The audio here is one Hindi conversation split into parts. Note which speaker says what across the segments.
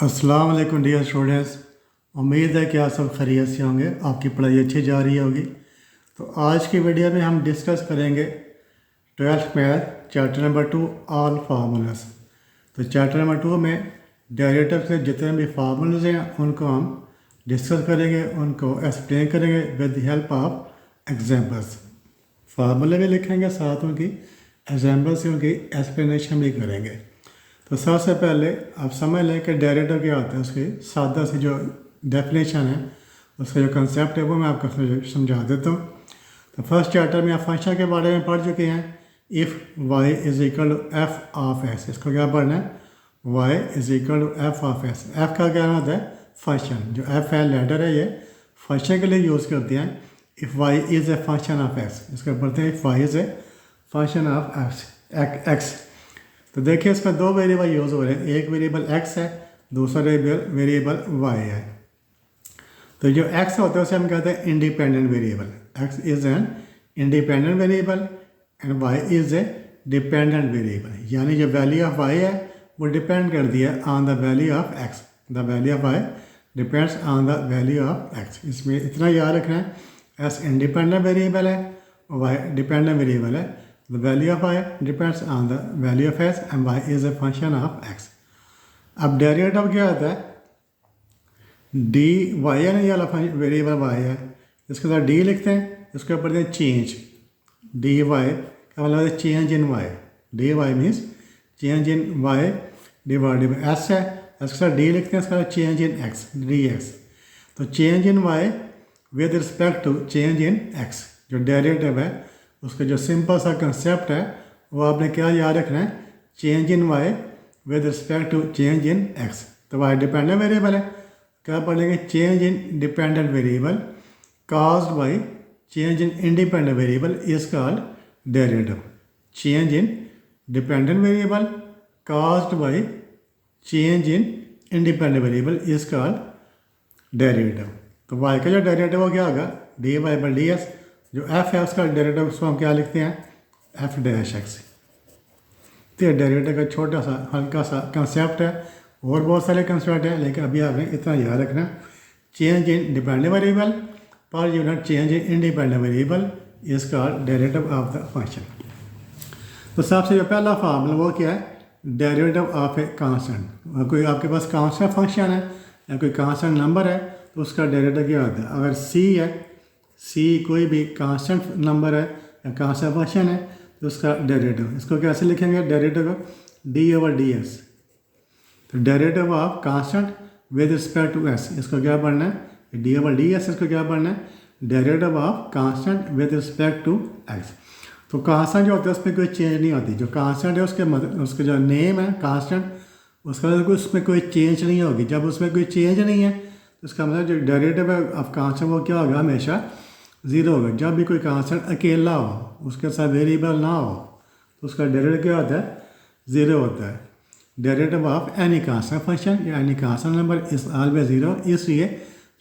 Speaker 1: अस्सलाम वालेकुम डियर स्टूडेंट्स। उम्मीद है कि आप सब खैरियत से होंगे, आपकी पढ़ाई अच्छी जा रही होगी। तो आज की वीडियो में हम डिस्कस करेंगे 12th math chapter number 2 all formulas. तो चैप्टर नंबर 2 में डेरिवेटिव के जितने भी फार्मूलाज हैं उनको हम डिस्कस करेंगे, उनको एक्सप्लेन करेंगे with the help of examples. फार्मूले भी लिखेंगे, साथ उनकी एग्जांपल से उनकी एक्सप्लेनेशन भी करेंगे। तो सबसे पहले आप समझ लें कि डेरिवेटिव क्या होता है, उसकी सादा सी जो डेफिनेशन है, उसका जो कंसेप्ट है वो मैं आपको समझा देता हूँ। तो फर्स्ट चैप्टर में आप फंक्शन के बारे में पढ़ चुके हैं। If y is equal to f of s, इसको क्या पढ़ना है, y is equal to f of s. F का क्या होता है, फंक्शन। जो एफ है लेटर है, ये फंक्शन के लिए यूज़ करते हैं। If y is a function of x, इसको पढ़ते हैं if y is a function of x. तो देखिए इसमें दो वेरिएबल यूज़ हो रहे हैं, एक वेरिएबल x है, दूसरा वेरिएबल y है। तो जो x होता है उसे हम कहते हैं independent variable. x is an independent variable and y is a dependent variable, यानी जो वैल्यू ऑफ y है वो डिपेंड कर दिया on the value of x। The value of y depends on the value of x। इसमें इतना याद रखना है, x इंडिपेंडेंट वेरिएबल है, y डिपेंडेंट वेरिएबल है। The value of y depends on the value of s and y is a function of x। अब डेरिवेटिव क्या होता है, डी वाई है ना, ये वाला वेरिएबल y है, इसके साथ d लिखते हैं, इसके ऊपर दें चेंज। डी वाई का मतलब है change in y। D y means change in y divided by s है, इसके साथ d लिखते हैं, इसका change in x, d x. तो change in y with respect to change in x, जो डेरिवेटिव है उसका जो सिंपल सा कंसेप्ट है वो आपने क्या याद रखना है, change in y with respect to change in x. तो वाई डिपेंडेंट वेरिएबल है, क्या पढ़ेंगे, change in dependent variable caused by change in independent variable is called derivative. Change in dependent variable caused by change in independent variable is called derivative. तो वाई का जो डेरिवेटिव वो क्या होगा, d y by d s. जो f है उसका डेरिवेटिव उसको हम क्या लिखते हैं, f डैश एक्स। तो ये डेरिवेटिव का छोटा सा हल्का सा कंसेप्ट है, और बहुत सारे कंसेप्ट हैं, लेकिन अभी आपने इतना याद रखना, change in dependent variable per unit change in independent variable is called derivative of the function. तो सबसे जो पहला फार्मूला वो क्या है, डेरिवेटिव ऑफ ए कांस्टेंट। कोई आपके पास कांस्टेंट फंक्शन है या कोई कांस्टेंट नंबर है तो उसका डेरिवेटिव क्या होता है। अगर c है, c कोई भी कांस्टेंट नंबर है या कांस्टेंट फंक्शन है तो उसका डेरिवेटिव, इसको कैसे लिखेंगे, derivative d over d s. तो derivative of constant with respect to s, इसको क्या पढ़ना है, डी ओवर डी एस। इसको क्या पढ़ना है, derivative of constant with respect to x। तो कांस्टेंट जो होता है उसमें कोई चेंज नहीं होती। जो कांस्टेंट है उसके जो नेम है कांस्टेंट, उसका उसमें कोई चेंज नहीं होगी। जब उसमें कोई चेंज नहीं है तो उसका मतलब जो डेरिवेटिव है ऑफ कांस्टेंट वो क्या होगा, हमेशा ज़ीरो होगा। जब भी कोई कांस्टेंट अकेला हो, उसके साथ वेरिएबल ना हो, तो उसका डेरिवेटिव क्या होता है, ज़ीरो होता है। Derivative of any constant function या any constant number is always zero. इसलिए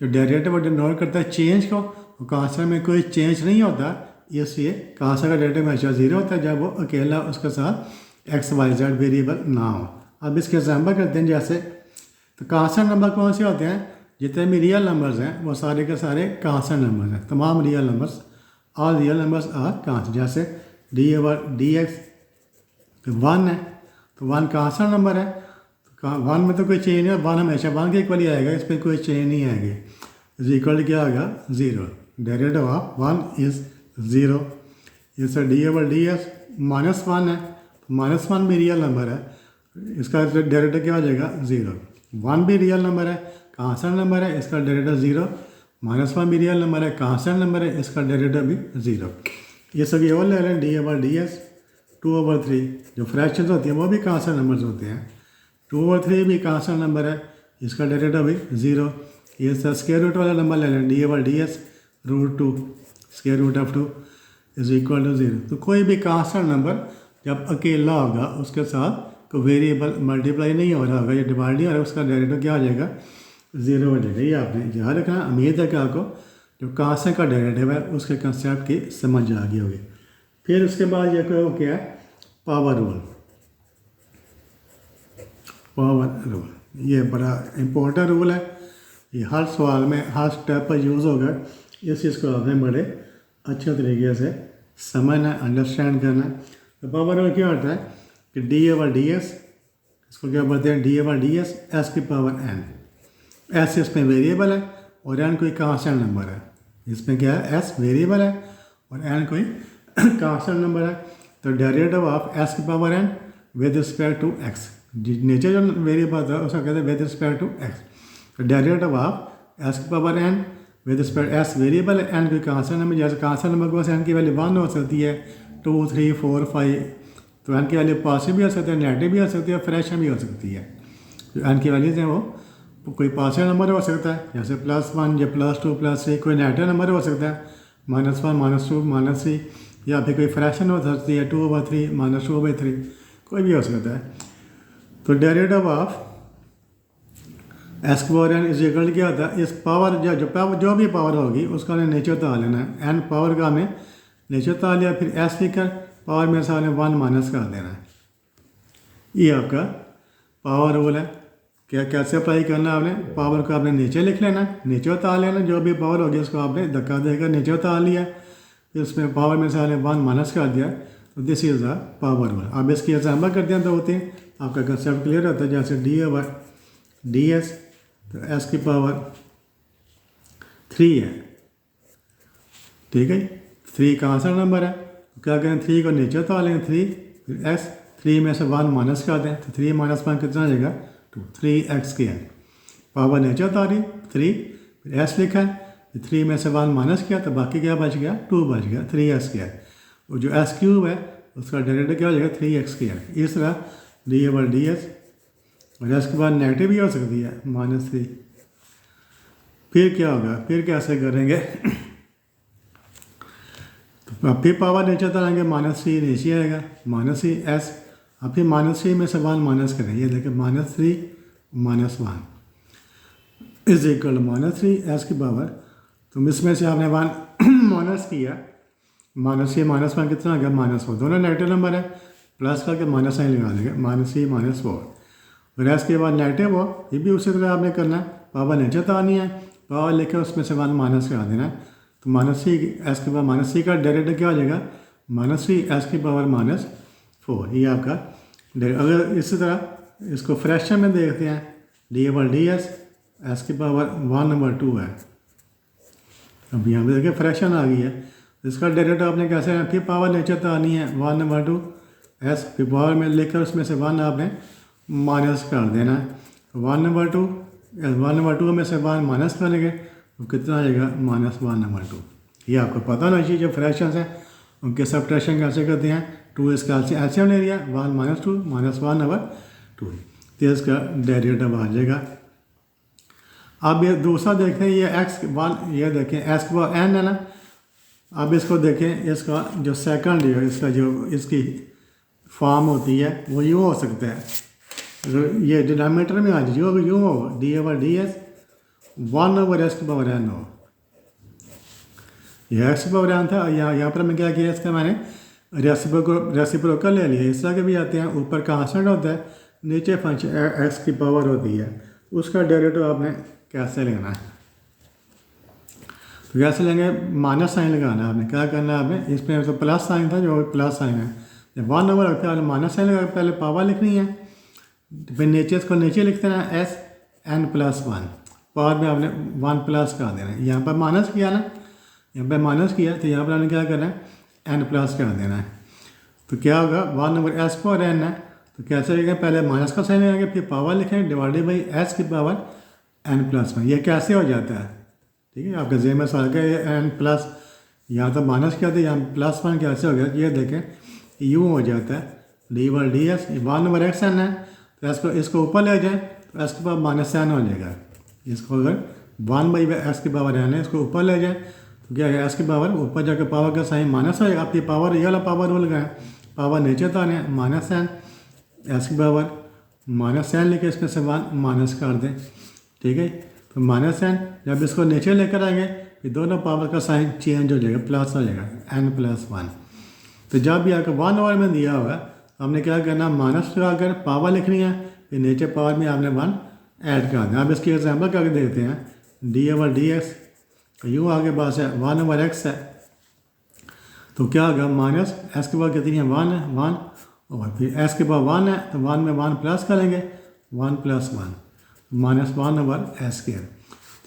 Speaker 1: जो डेरिवेटिव डिनोट करता है चेंज को, वो कांस्टेंट में कोई चेंज नहीं होता, इसलिए कांस्टेंट का डेरिवेटिव हमेशा ज़ीरो होता है जब वो अकेला उसके साथ एक्स वाई जेड वेरिएबल ना हो। अब इसके एग्जाम्पल करते हैं, जैसे तो कांस्टेंट नंबर कौन से होते हैं, जितने भी रियल नंबर्स हैं वो सारे के सारे कांस्टेंट नंबर्स हैं। तमाम real numbers, all real numbers are constant. जैसे डी ओवर डी एक्स, तो वन है, तो वन कांस्टेंट नंबर है, तो वन में तो कोई चेंज नहीं है, वन हमेशा वन के इक्वल ही आएगा, इस पर कोई चेंज नहीं आएगी। इज इक्वल क्या आएगा, zero. Derivative of one is zero. जैसे d over d x minus one है, तो माइनस वन भी रियल नंबर है, इसका डेरिवेटिव क्या हो जाएगा, ज़ीरो। वन भी रियल नंबर है, कांस्टेंट नंबर है, इसका डेरिवेटिव ज़ीरो। माइनस वन भी रियल नंबर है, कांस्टेंट नंबर है, इसका डेरिवेटिव भी ज़ीरो। ये सभी और ले रहे हैं, d over d s. Two over three जो फ्रैक्शंस होती हैं वो भी कांस्टेंट नंबर्स होते हैं। टू ओवर थ्री भी कांस्टेंट नंबर है, इसका डेरिवेटिव भी ज़ीरो। ये सर स्क्वायर रूट वाला नंबर ले लें, d over d s root two, square root of two is equal to zero. तो कोई भी कांस्टेंट नंबर जब अकेला होगा, उसके साथ कोई वेरिएबल मल्टीप्लाई नहीं हो रहा होगा, ये डिवाइड नहीं हो रहा, उसका डेरिवेटिव क्या हो जाएगा, ज़ीरो हो जाएगा। ये आपने याद रखना। उम्मीद है कि आपको जो कांस्टेंट का डेरिवेटिव है उसके कंसेप्ट की समझ आ गई होगी। फिर उसके बाद ये क्या है, पावर रूल। पावर रूल ये बड़ा इम्पोर्टेंट रूल है, ये हर सवाल में हर स्टेप पर यूज़ होगा। इस चीज़ को आपने बड़े अच्छे तरीके से समझना, अंडरस्टैंड करना। तो पावर रूल क्या होता है कि डी ओवर डी एस, इसको क्या बोलते हैं, d over d s, S की पावर एन। एस इसमें वेरिएबल है और एन कोई कांस्टेंट नंबर है। इसमें क्या है, एस वेरिएबल है और एन कोई कांस्टेंट नंबर है। तो डेरिवेटिव ऑफ एस की power n with respect to x, नीचे जो वेरिएबल था उसका कहते हैं विद रिस्पेक्ट टू एक्स। तो डेरिवेटिव ऑफ एस की power n with respect, s variable है, एन कोई कांस्टेंट नंबर, जैसे कांस्टेंट नंबर को एन की वैल्यू 1 हो सकती है, 2, 3, 4, 5। तो एन की वैल्यू पॉजिटिव भी हो सकती है, नेगेटिव भी हो सकती है, फ्रैक्शन भी हो सकती है। जो एन की वैल्यूज हैं वो कोई पॉजिटिव नंबर हो सकता है जैसे +1 या +2 +3, कोई नेगेटिव नंबर हो सकता है -1 -2 -3, या फिर कोई फ्रैक्शन हो सकती है 2/3 -2/3, कोई भी हो सकता है। तो डेरिवेटिव ऑफ एस की पावर एन इज इक्वल क्या होता है, इस पावर जो भी पावर होगी उसका हमने नीचे उतार लेना है। एन पावर का हमने नीचे उतार लिया, फिर एस लिखकर पावर में से हमने 1 माइनस कर देना है। ये आपका पावर रूल है। क्या कैसे अप्लाई करना है, आपने पावर को आपने नीचे लिख लेना, नीचे उतार लेना, जो भी पावर होगी उसको आपने धक्का देकर नीचे उतार लिया, फिर उसमें पावर में से आपने 1 माइनस कर दिया। तो this is a power rule. अब इसकी एग्जाम्पल करते हैं तो होती है, आपका कंसेप्ट क्लियर होता है। जैसे डी ओवर डी एस, तो एस की पावर 3 है, ठीक है। 3 कहाँ सा नंबर है, तो क्या करें, 3 को नीचे उतार लेंगे, 3 फिर एक्स, 3 में से 1 माइनस कर दें, तो 3 - 1 कितना आ जाएगा, 2, 3x किया, पावर नीचे उतारी 3, फिर एस लिखा है, फिर 3 में से 1 माइनस किया, तो बाकी क्या बच गया, 2 बच गया, 3s किया। और जो एस क्यूब है उसका डेरिवेटिव क्या हो जाएगा, 3x किया। इस तरह डी ओवर डी एस, और एस के बाद नेगेटिव भी हो सकती है -3। फिर क्या होगा, फिर कैसे करेंगे तो अब फिर पावर नीचे उतारेंगे, -3 नीचे आएगा, -3 एस, अब फिर -3 में से 1 माइनस करें, ये देखिए -3 - 1 इज इक्वल -3 एस की पावर। तो इसमें से आपने 1 माइनस किया, -3 - 1 कितना आ गया, -4। दोनों नेगेटिव नंबर है, प्लस करके माइनस साइन लगा देंगे, -3 - 4। और एस के बाद नेगेटिव हो, ये भी उसी तरह आपने करना है, पावर नीचे उतारनी है, पावर लेके उसमें से 1 माइनस करा देना है। तो -3 एस के बाद -3 का डेरिवेटिव क्या हो जाएगा, -3 एस की पावर -4। ये आपका अगर इसी तरह इसको फ्रैक्शन में देखते हैं, d over d s, S की पावर 1/2 है। अब यहाँ पे देखिए फ्रैक्शन आ गई है, इसका डेरिवेटिव आपने कैसे है, फिर पावर नीचे तो आनी है 1/2 एस, फिर पावर में लेकर उसमें से 1 आपने माइनस कर देना है। 1/2 में से 1 माइनस करेंगे तो कितना आ जाएगा, -1/2। ये आपको पता होना चाहिए, जो फ्रैक्शन है उनके सब्ट्रैक्शन कैसे करते हैं। 2 इसका एलसीएम ले लिया, 1 - 2 -1/2, तो इसका डेरिवेटिव आ जाएगा। अब ये दूसरा देखें, ये x1, ये देखें एस के पावर n है ना। अब इसको देखें, इसका जो सेकंड है, इसका जो इसकी फॉर्म होती है वो यूँ हो सकता है, अगर ये डिनोमिनेटर में आ जाए यूँ हो, d over d S 1/s की पावर n हो। ये एक्स की पावर n था, यहाँ पर मैं क्या किया, इसका मैंने रेसिप्रोकल ले लिया। इस तरह के भी आते हैं, ऊपर कांस्टेंट होता है, नीचे फंक्शन एक्स की पावर होती है, उसका डेरिवेटिव आपने कैसे लेना है। तो कैसे लेंगे, माइनस साइन लगाना है आपने, क्या करना है आपने, इसमें तो प्लस साइन था, जो प्लस साइन है, जब 1 ओवर रखते हैं माइनस साइन लगा, पहले पावर लिखनी है, फिर नीचे इसको नीचे लिखते हैं एस n+1, पावर में आपने 1 प्लस कर देना है। यहाँ पर माइनस किया ना, यहाँ पर माइनस किया, तो यहाँ पर आपने क्या करना है, n प्लस कर देना है। तो क्या होगा, 1/s पावर n है, तो कैसे लिखेंगे, पहले माइनस का साइन लगाएंगे, फिर पावर लिखेंगे डिवाइडेड बाई s की पावर n+1। ये कैसे हो जाता है, ठीक है, आपके जेब में सवाल का ये n+, यहाँ तो माइनस किया था, यहाँ +1 कैसे हो गया, ये देखें यूँ हो जाता है, D over d S 1/xn है, तो इसको ऊपर ले जाएँ तो एस के पावर -n हो जाएगा। इसको अगर 1/s की पावर n है, इसको ऊपर ले जाएँ तो क्या है, एस की पावर ऊपर जाकर पावर का साइन माइनस हो जाएगा। आपकी पावर ये वाला पावर रूल गया, पावर नीचे तो आने -n, एस की पावर -n लेके इसमें से 1 माइनस कर दें, ठीक है। तो -n जब इसको नीचे लेकर आएंगे, फिर दोनों पावर का साइन चेंज हो जाएगा, प्लस हो जाएगा, n+1। तो जब भी आपको 1 ओवर में दिया होगा, हमने क्या करना, माइनस लगाकर पावर लिखनी है, फिर नीचे पावर में आपने 1 ऐड कर दें। अब इसकी एग्जाम्पल करके देखते हैं। डी ओवर डी एक्स यूँ आगे पास है 1 ओवर एक्स है, तो क्या होगा माइनस एस के बाद कितनी है 1 है 1, और फिर एस के बाद 1 है तो 1 में 1 प्लस करेंगे 1 + 1 माइनस 1 ओवर एस स्क्वायर।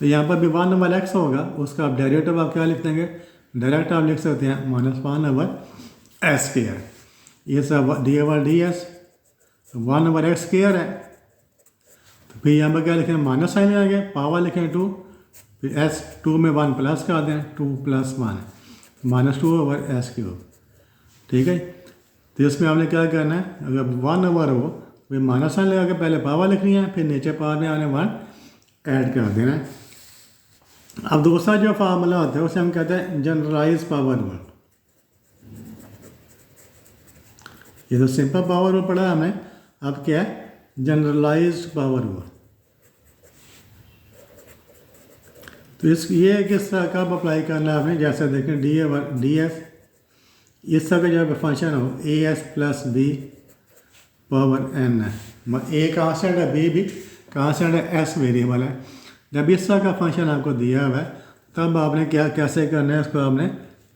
Speaker 1: तो यहाँ पर भी 1 ओवर एक्स होगा, उसका आप डेरिवेटिव आप क्या लिख देंगे, डायरेक्ट आप लिख सकते हैं -1 ओवर एस स्क्वायर। ये सब D over d S 1 over x square है, तो फिर यहाँ पर क्या लिखें माइनस साइन आएंगे, पावर लिखें 2, फिर एस 2 में 1 प्लस कर दें 2 + 1 -2 ओवर एस क्यूब। ठीक है, तो इसमें आपने क्या करना है, अगर 1 ओवर हो फिर माइनस साइन लगा के पहले पावर लिखनी है, फिर नीचे पावर में आपने 1 ऐड कर देना है। अब दूसरा जो फार्मूला होता है उसे हम कहते हैं जनरलाइज पावर रूल। ये तो सिंपल पावर रूल पढ़ा हमने, अब क्या है जनरलाइज्ड पावर रूल। तो ये किस तरह कब अप्लाई करना है आपने, जैसे देखें डी ओवर डी एस, इस तरह का जब फंक्शन हो a s + b power n है, ए कांस्टेंट है बी भी कांस्टेंट है एस वेरिएबल है। जब इस तरह का फंक्शन आपको दिया हुआ है तब आपने क्या कैसे करना है, उसको आपने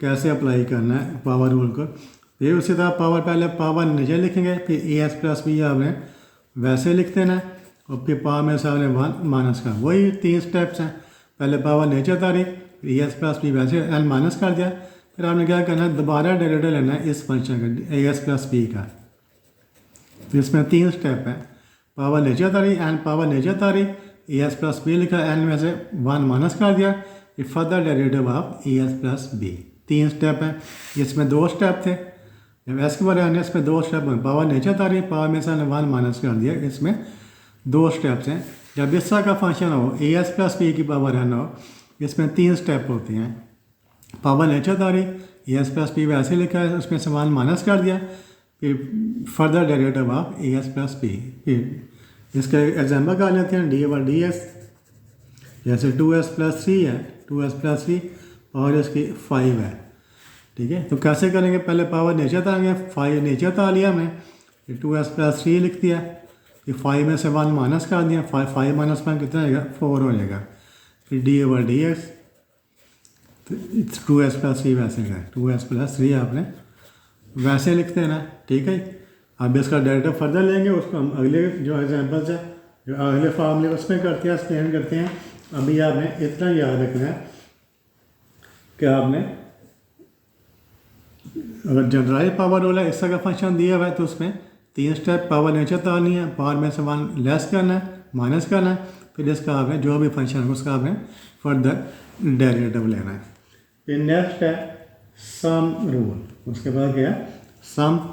Speaker 1: कैसे अप्लाई करना है पावर रूल को। फिर उसी तरह पावर पहले पावर नीचे लिखेंगे, फिर ए एस + बी आपने वैसे लिख देना है, और फिर पावर में से आपने 1 माइनस का, वही 3 स्टेप्स हैं। पहले पावर नीचे उतारी, ए एस + बी वैसे एन माइनस कर दिया, फिर आपने क्या करना है दोबारा डेरिवेटिव लेना है इस फंक्शन का ए एस + बी का। तो इसमें 3 स्टेप हैं, पावर नीचे उतारी, एन पावर नीचे उतारी, ए एस + बी लिखा, एन में से 1 माइनस कर दिया, फिर further derivative of a s + b. 3 step हैं, इसमें 2 स्टेप थे। जब एस के बारे में इसमें 2 स्टेप हैं, पावर नीचे उतारी, पावर में से 1 माइनस कर दिया, इसमें 2 स्टेप्स हैं। जब इस तरह का फंक्शन हो ए एस + बी की पावर एन हो, इसमें 3 स्टेप होते हैं। पावर नीचे उतारी, ए एस + बी वैसे लिखा है, उसमें से 1 माइनस कर दिया, फिर further derivative of a s + b. फिर इसका एग्जाम्पल कर लेते हैं डी ओवर डी एस, जैसे 2s + 3 है, 2s + 3 और इसकी 5 है। ठीक है, तो कैसे करेंगे, पहले पावर नीचे उतारेंगे, 5 नीचे उतार लिया हमने, फिर 2s + 3 लिख दिया, फिर 5 में से 1 माइनस कर दिया, 5 - 1 कितना आएगा 4 हो जाएगा। फिर डी ओवर डी एक्स, तो 2s + 3 वैसे है, 2s + 3 आपने वैसे लिख देना। ठीक है, अब इसका डेरिवेटिव फर्दर लेंगे, उसको हम अगले जो एग्जाम्पल्स है जो अगले फॉर्मूले उसमें करते हैं, एक्सप्लेन करते हैं। अभी आपने इतना याद रखना है कि आपने अगर जनरलाइज पावर रूल है, इस तरह का फंक्शन दिया हुआ है, तो उसमें 3 स्टेप, पावर नीचे उतारनी है, पावर में से 1 लेस करना है, माइनस करना है, फिर इसका आपने जो भी फंक्शन है उसका आपने फर्दर डेरिवेटिव लेना है। फिर नेक्स्ट है सम रूल, उसके बाद क्या है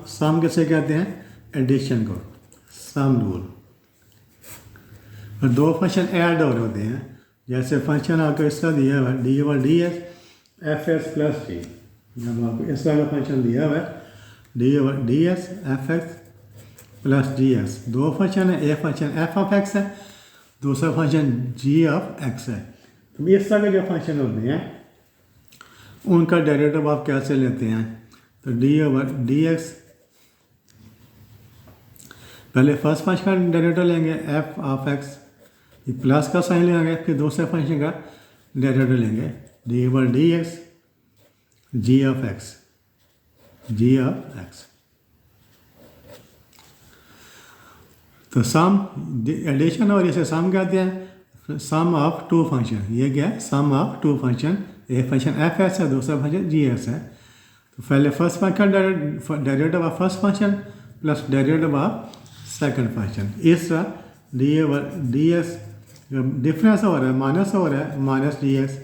Speaker 1: सम किसे कहते हैं, एडिशन को, सम रूल। और 2 फंक्शन ऐड और होते हैं, जैसे फंक्शन आपको इसका दिया हुआ है D over d S F S + T. जब आपको इस तरह का फंक्शन दिया हुआ है D over d S F x + जी एक्स, 2 फंक्शन है, एक फंक्शन एफ ऑफ एक्स है, दूसरा फंक्शन जी ऑफ एक्स है। तो इस तरह के जो फंक्शन होते हैं उनका डेरिवेटिव आप कैसे लेते हैं, तो डी ओवर डी एक्स, पहले फर्स्ट फंक्शन का डेरिवेटिव लेंगे एफ ऑफ एक्स, प्लस का साइन लेंगे, फिर दूसरे फंक्शन का डेरिवेटिव लेंगे d over d x g of x, g of x. तो सम एडिशन और इसे सम कहते हैं, सम ऑफ 2 फंक्शन। ये क्या है सम ऑफ 2 फंक्शन, एक फंक्शन एफ एस है, दूसरा फंक्शन जी एस है। तो पहले first function derivative of first function plus derivative of second function. इस तरह D over d S difference हो रहा है, माइनस हो रहा है, माइनस डी एक्स,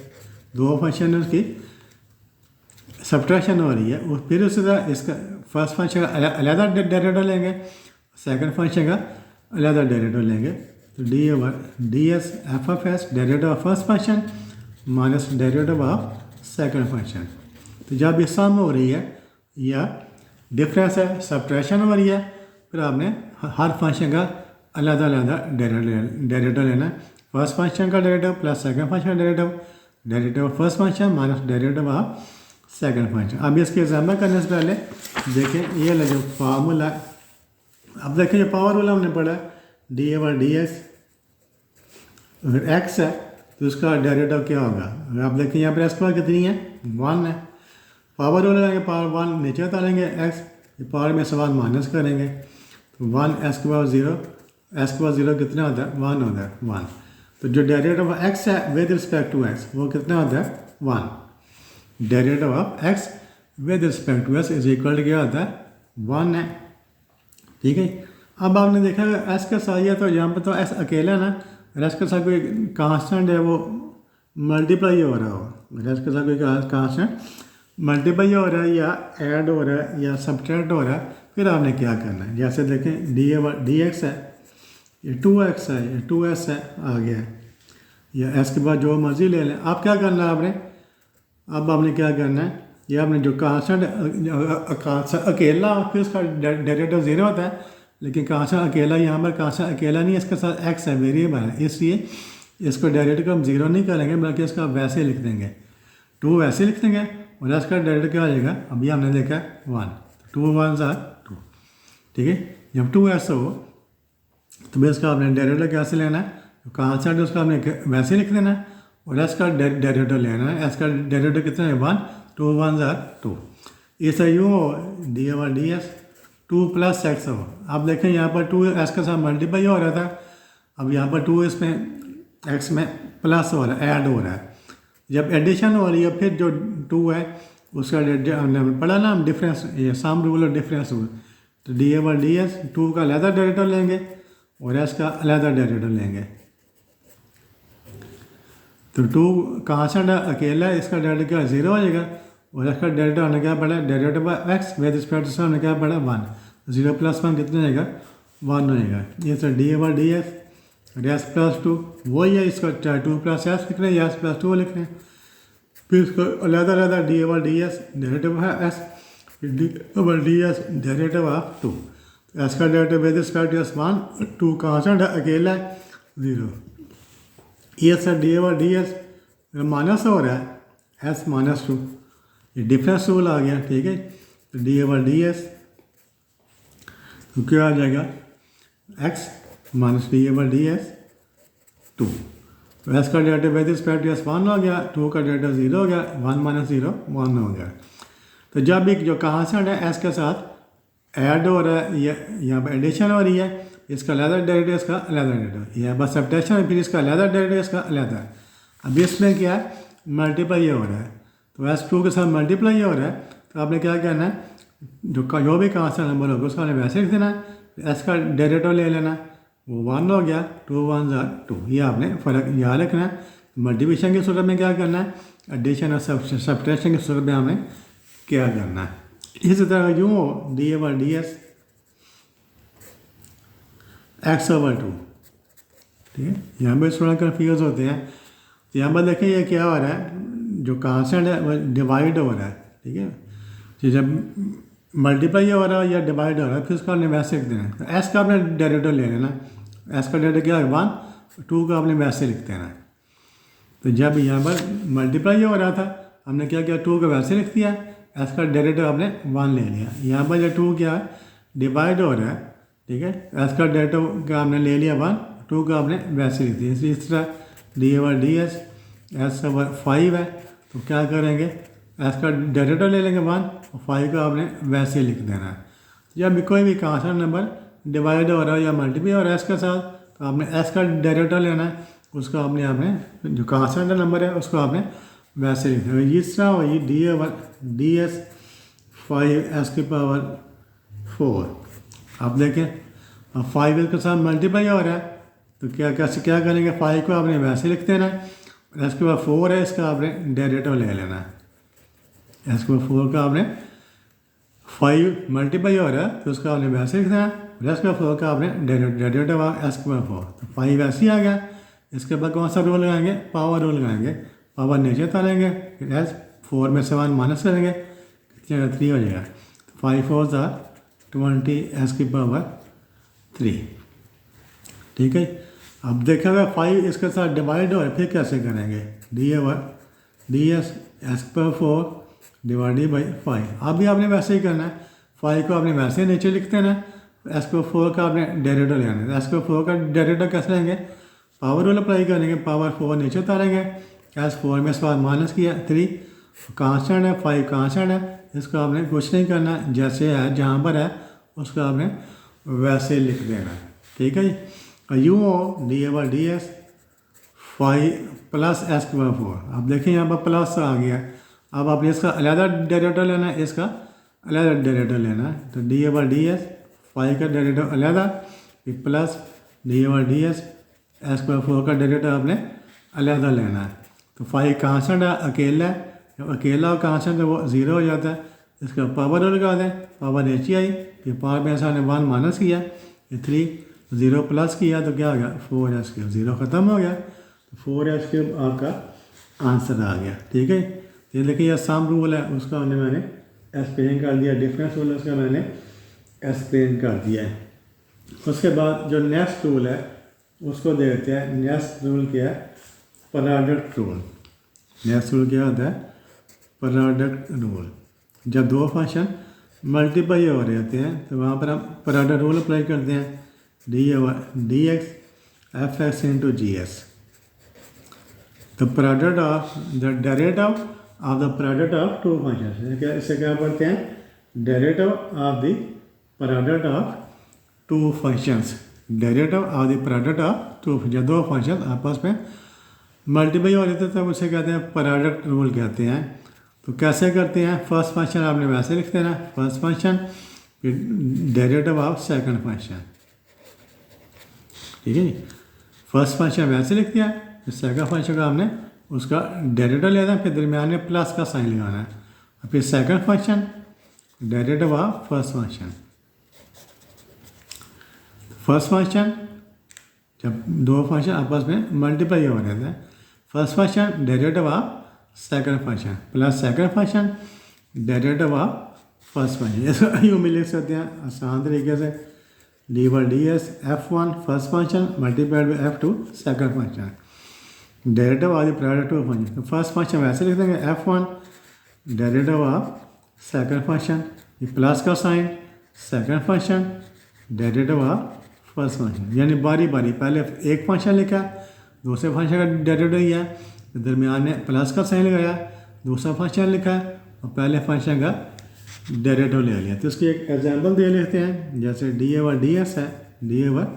Speaker 1: 2 फंक्शन उसकी सब्ट्रैक्शन हो रही है। और फिर उसी तरह इसका फर्स्ट फंक्शन का अलहदा डेरिवेटिव लेंगे, सेकंड फंक्शन का अलहदा डेरिवेटिव लेंगे। तो d over d S F of S derivative of first function minus derivative of second function. तो जब ये सम हो रही है या डिफरेंस है, सब्ट्रैक्शन हो रही है, फिर आपने हर फंक्शन का अलग अलग डेरिवेटिव लेना है। फर्स्ट फंक्शन का डेरिवेटिव प्लस सेकंड फंक्शन का derivative, derivative of first function minus derivative of second function. अब इसके एग्जाम्पल करने से पहले देखें ये जो फार्मूला, अब देखें जो पावर रूल हमने पढ़ा डी ओवर डी एक्स अगर एक्स है तो उसका डेरिवेटिव क्या होगा? अगर आप देखें यहाँ पर एक्स पावर कितनी है? 1 है। पावर हो लगाएंगे, पावर 1 नीचे उतारेंगे, एक्स पावर में सवाल माइनस करेंगे तो 1 एक्स के पावर 0, एक्स के पावर 0 कितना होता है? 1 होता है, 1। तो जो डेरिवेटिव ऑफ एक्स है विद रिस्पेक्ट टू एक्स वो कितना होता है? 1। Derivative of x with respect to x is equal to क्या होता है? 1 है। ठीक है। अब आपने देखा एस का साथ है तो यहाँ पर तो एस अकेला है ना, अगर एस के साथ कोई कांस्टेंट है वो मल्टीप्लाई हो रहा हो, अगर एस के साथ कोई कांस्टेंट मल्टीप्लाई हो रहा है या ऐड हो रहा है या सब्ट्रैक्ट हो रहा है, फिर आपने क्या करना है? जैसे देखें डी एक्स है, ये 2x है, ये 2s है, आ गया है, या एस के बाद जो मर्जी ले लें। आप क्या करना है आपने? अब आपने क्या करना है? ये आपने जो कांस्टेंट अकेला फिर उसका डेरिवेटिव 0 होता है, लेकिन कांस्टेंट अकेला यहाँ पर कांस्टेंट अकेला नहीं है, इसके साथ x है, वेरिएबल है, इसलिए इसको डेरिवेटिव को हम 0 नहीं करेंगे बल्कि इसका वैसे लिख देंगे, 2 वैसे लिख देंगे और इसका डेरिवेटिव क्या हो जाएगा? अभी हमने देखा 1, 2 1 are 2। ठीक है। जब 2s हो तो भी इसका आपने डेरिवेटिव कैसे लेना है? तो कांस्टेंट उसका आपने वैसे लिख देना है और इसका डेरिवेटिव लेना है। इसका डेरिवेटिव कितना है? 1, 2 1 are 2। इसे यूँ हो d over d s 2 plus x हो। आप देखें यहाँ पर 2 एस के साथ मल्टीप्लाई हो रहा था, अब यहाँ पर 2 इसमें एक्स में प्लस हो रहा है, ऐड हो रहा है। जब एडिशन हो रही है फिर जो 2 है उसका पढ़ा ना हम डिफरेंस, ये सम रूल और डिफरेंस रूल, तो डी ओवर डी एस 2 का अलहदा डेरिवेटिव लेंगे और एस का अलहदा डेरिवेटिव लेंगे। तो 2 कांस्टेंट अकेला है, इसका डेरिवेटिव क्या 0 हो जाएगा और इसका डेरिवेटिव हमने क्या पढ़ा? Derivative of x with respect to हमने क्या पढ़ा? 1। 0 प्लस 1 कितना जाएगा? 1 हो जाएगा। ये sir d over d s S plus 2 वही है, इसका चाहे 2 प्लस एस लिख रहे हैं या एस प्लस 2 लिख रहे हैं, फिर इसको अलग d over d s derivative है s, d over d s derivative of 2। S का derivative with respect to s 1, 2 constant है अकेला है 0। ये sir d over d s minus हो रहा है एस माइनस 2, ये डिफरेंस रूल आ गया। ठीक है। तो डी ओवर डी एस तो क्या आ जाएगा? X minus d over d s 2। तो एस का derivative with respect to s 1 हो गया, 2 का डेरिवेटिव 0 हो गया, 1 माइनस 0 1 हो गया। तो जब एक जो कांस्टेंट है एस के साथ ऐड हो रहा है या यहाँ पर एडिशन हो रही है, इसका अलहदा डेरिवेटिव, इसका अलहदा डेरिवेटिव, यहाँ बस सब्ट्रैक्शन है, फिर इसका अलहदा डेरिवेटिव, इसका अलहदा है। अभी इसमें क्या है? मल्टीप्लाई हो रहा है, तो एस 2 के साथ मल्टीप्लाई हो रहा है, तो आपने क्या करना है? जो भी कांस्टेंट नंबर होगा उसका आपने वैसे लिख देना है, एस का डेरिवेटिव ले लेना, वो 1 हो गया, 2 1 are 2। ये आपने फ़र्क याद रखना है। मल्टीप्लिकेशन की सूरत में क्या करना है? एडिशन और सब्ट्रैक्शन की सूरत में हमें क्या करना है? इसी तरह यूँ हो d over d S x over 2। ठीक है। यहाँ पर थोड़ा कन्फ्यूज़ होते हैं, तो यहाँ पर देखें ये क्या हो रहा है? जो कांस्टेंट है वो डिवाइड हो रहा है। ठीक है। तो जब मल्टीप्लाई हो रहा है या डिवाइड हो रहा है फिर उसका आपने वैसे लिख देना है। तो एस का आपने डेरिवेटिव ले लेना, एस का डेरिवेटिव क्या है? 1, 2 का आपने वैसे लिख देना। तो जब यहाँ पर मल्टीप्लाई हो रहा था हमने क्या किया? 2 का वैसे लिख दिया, एस का डेरिवेटिव आपने 1 ले लिया। यहाँ पर जब 2 क्या है? डिवाइड हो रहा है। ठीक है। एस का डेरिवेटिव का आपने ले लिया 1, 2 का आपने वैसे लिख दिया। इसी तरह D over d S over 5 है, तो क्या करेंगे? एस का डेरिवेटिव ले लेंगे 1 और 5 का आपने वैसे लिख देना है। जब कोई भी कांस्टेंट नंबर डिवाइड हो रहा है या मल्टीप्लाई हो रहा है एस के साथ, तो आपने एस का डेरिवेटिव लेना है, उसका आपने जो कांस्टेंट नंबर है उसको आपने वैसे लिख देना। इस तरह वही D over d S 5 S की पावर 4। आप देखें अब 5 के साथ मल्टीप्लाई हो रहा है, तो क्या करेंगे? 5 को आपने वैसे लिख देना है, एस के बाद 4 है, इसका आपने डेरिवेटिव ले लेना है। एस के बाद 4 का आपने 5 मल्टीप्लाई हो रहा है तो उसका आपने वैसे लिख देना है, एस के बाद 4 का आपने डेरिवेटिव एस के बाद 4, तो 5 वैसे ही आ गया। इसके बाद कौन सा रूल लगाएंगे? पावर रूल लगाएंगे, पावर नीचे उतारेंगे, फिर एस 4 में से 1 माइनस करेंगे, कितना 3 हो जाएगा। 5 4 are 20 एस की पावर 3। ठीक है। अब देखेंगे 5 इसके साथ डिवाइड हो, फिर कैसे करेंगे? D over d s S पर 4 डिवाइडेड बाई 5। अब भी आपने वैसे ही करना है, 5 को आपने वैसे नीचे लिख देना है, एस को 4 का आपने डेरिवेटिव लेना है। एस को 4 का डेरिवेटिव कैसे लेंगे? पावर रूल अप्लाई करेंगे, पावर 4 नीचे उतारेंगे, एस 4 में इस बार माइनस किया 3, कांस्टेंट है 5 कांस्टेंट है, इसको आपने कुछ नहीं करना, जैसे है जहाँ पर है उसको आपने वैसे लिख देना। ठीक है जी। यूँ हो d over d S 5 plus S के पावर 4। अब देखिए यहाँ पर प्लस आ गया। अब आपने इसका अलहदा डेरिवेटिव लेना है, इसका अलहदा डेरिवेटिव लेना है। तो डी ओवर डी एस 5 का डेरिवेटिव अलहदा, फिर plus D over d s S power 4 का डेरिवेटिव आपने अलहदा लेना है। तो 5 कांस्टेंट है, अकेला है, जब अकेला कांस्टेंट है वो 0 हो जाता है। इसका पावर लगा दें, पावर नीचे आई, फिर पावर में ऐसा 1 माइनस किया, फिर 3 0 प्लस किया तो क्या हो गया 4s3, 0 ख़त्म हो गया, तो 4s3 आपका आंसर आ गया। ठीक है। ये देखिए यह सम रूल है, उसका मैंने एक्सप्लेन कर दिया, डिफरेंस रूल उसका मैंने एक्सप्लेन कर दिया है। उसके बाद जो नेक्स्ट रूल है उसको देखते हैं। नेक्स्ट रूल क्या है, प्रोडक्ट रूल। नेक्स्ट रूल क्या होता है, प्रोडक्ट रूल। जब दो फंक्शन मल्टीप्लाई हो रहे होते हैं तो वहाँ पर हम प्रोडक्ट रूल अप्लाई करते हैं, d x f x into g s. The product of the derivative of the product of two function, इसे क्या पढ़ते हैं, derivative of the product of two functions. Derivative of the product of two, जब दो फंक्शन आपस में मल्टीप्लाई हो रहे थे तब उसे कहते हैं प्रोडक्ट रूल कहते हैं। तो कैसे करते हैं, फर्स्ट फंक्शन आपने वैसे लिख देना, फर्स्ट फंक्शन फिर डेरिवेटिव ऑफ सेकंड फंक्शन। ठीक है जी। फर्स्ट फंक्शन वैसे लिख दिया, फिर सेकंड फंक्शन का आपने उसका डेरिवेटिव लेना है, फिर दरमियान में प्लस का साइन लगाना है, और फिर second function derivative of first function. First function जब दो फंक्शन आपस में मल्टीप्लाई हो रहे थे, first function derivative of second function plus second function derivative of first function. इसको यूँ भी लिख सकते हैं आसान तरीके से, d over d s f1 first function multiplied by f2 second function, derivative of the product two function. तो फर्स्ट फंक्शन वैसे लिख देंगे f1 derivative of second function, plus का sign, second function derivative of first function, यानी बारी बारी पहले एक फंक्शन लिखा, दूसरे फंक्शन का डेरिवेटिव लिया, दरमियान में प्लस का साइन लगाया, दूसरा फंक्शन लिखा और पहले फंक्शन का डेरिवेटिव ले लिया। तो उसकी एक एग्जांपल दे लेते हैं, जैसे डी ओवर डी एस है, डी ओवर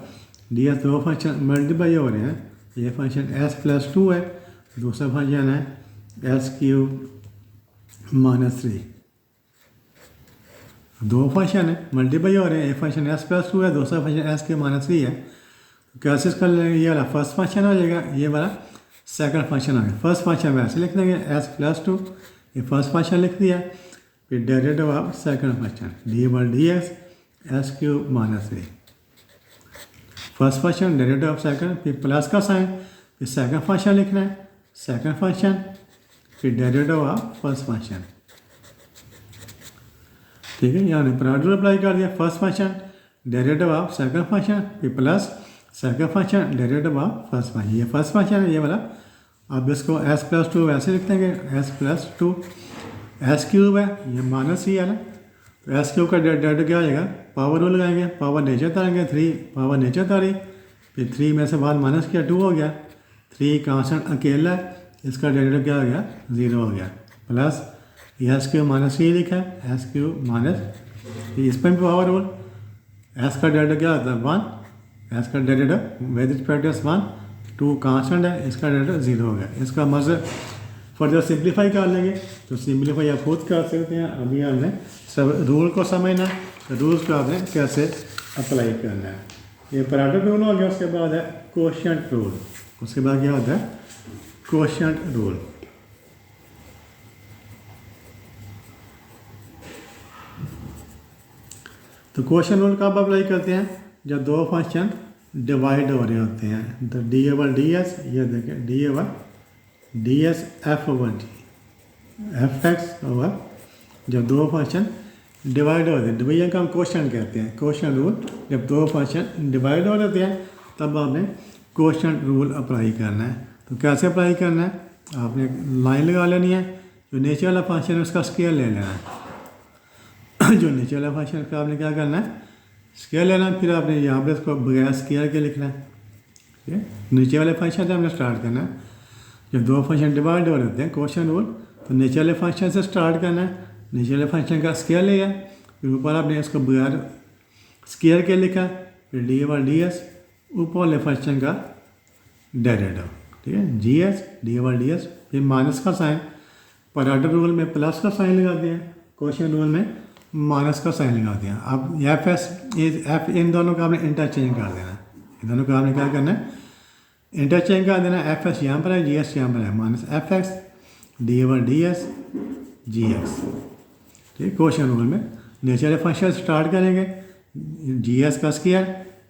Speaker 1: डी एस दो फंक्शन मल्टीप्लाई हो रहे हैं, ये फंक्शन एस प्लस 2 है, दूसरा फंक्शन है एस क्यूब माइनस 3। दो फंक्शन है मल्टीप्लाई हो रहे हैं, एक फंक्शन एस प्लस 2 है, दूसरा फंक्शन एस क्यूब माइनस 3 है। कैसे कर लेंगे, ये वाला फर्स्ट फंक्शन हो जाएगा, ये वाला सेकंड फंक्शन आ गया। फर्स्ट फंक्शन वैसे लिख देंगे एस प्लस 2, ये फर्स्ट फंक्शन लिख दिया, फिर derivative of second function d over d x s cube minus 3। First function derivative of second, फिर प्लस का साइन, फिर सेकंड फंक्शन लिखना है, सेकंड फंक्शन फिर डेरिवेटिव ऑफ फर्स्ट फंक्शन। ठीक है, यहाँ प्रोडक्ट रूल अप्लाई कर दिया, first function derivative of second function, फिर plus second function derivative of first function. ये फर्स्ट फंक्शन है ये वाला, अब इसको एस प्लस 2 वैसे लिख देंगे, एस प्लस 2, एस क्यूब है, ये माइनस ही है ना, तो एस क्यूब का डेरिवेटिव क्या हो जाएगा, पावर रूल लगाएंगे, पावर नीचे उतारेंगे, 3 पावर नीचे उतारी, फिर 3 में से बाद माइनस किया 2 हो गया, 3 कांस्टेंट अकेला है, इसका डेरिवेटिव क्या हो गया 0 हो गया, प्लस एस क्यूब माइनस ही लिखा है, एस क्यूब माइनस, इस पर पावर रूल, एस का डेरिवेटिव क्या होता है 1, एस का derivative with respect to 1, 2 constant है, इसका डेरिवेटिव 0 हो गया। इसका मतलब फर्दर सिंप्लीफाई कर लेंगे, तो सिंप्लीफाई आप खुद कर सकते हैं। अभी हमने सब रूल को समझना, तो रूल्स को आपने कैसे अप्लाई करना है। ये प्रोडक्ट रूल हो गया, उसके बाद है कोशिएंट रूल, उसके बाद क्या होता है कोशिएंट रूल। तो कोशिएंट रूल कब अप्लाई करते हैं, जब दो फंक्शन डिवाइड हो रहे होते हैं। तो डी ओवर डी एस, ये देखें D over d S F over D F x over, जब दो फंक्शन डिवाइड हो रहे हैं, डिवीजन का हम कोशिएंट कहते हैं। कोशिएंट रूल, जब दो फंक्शन डिवाइड हो रहे हैं तब आपने कोशिएंट रूल अप्लाई करना है। तो कैसे अप्लाई करना है, आपने लाइन लगा लेनी है, जो नीचे वाला फंक्शन है उसका स्केयर ले लेना है। जो नीचे वाला फंक्शन का आपने क्या करना है स्केयर लेना है, फिर आपने यहाँ पर इसको बगैर स्केयर के लिखना है। ठीक है। नीचे वाले फंक्शन से हमने स्टार्ट करना है। जब दो फंक्शन डिवाइड हो रहे होते हैं क्वोशिएंट रूल, तो नीचे वाले फंक्शन से स्टार्ट करना है। नीचे वाले फंक्शन का स्क्वायर लिया, फिर ऊपर आपने इसको बगैर स्क्वायर के लिखा, फिर डी ओवर डी एस, ऊपर वाले फंक्शन का डेरिवेटिव, ठीक है, G S d over d S, फिर माइनस का साइन। पराठा रूल में प्लस का साइन लगाते हैं, क्वोशिएंट रूल में माइनस का साइन लगाते हैं। अब एफ एस एफ, इन दोनों का आपने इंटरचेंज कर देना है। इन दोनों का आपने क्या करना है, इंटरचेंज कर देना। एफ एस यहाँ पर है, जी एस यहाँ पर है, minus F x D over d S G x, ठीक। क्वोशिएंट रूल में नीचे वाले फंक्शन स्टार्ट करेंगे, जी एस का स्क्वायर,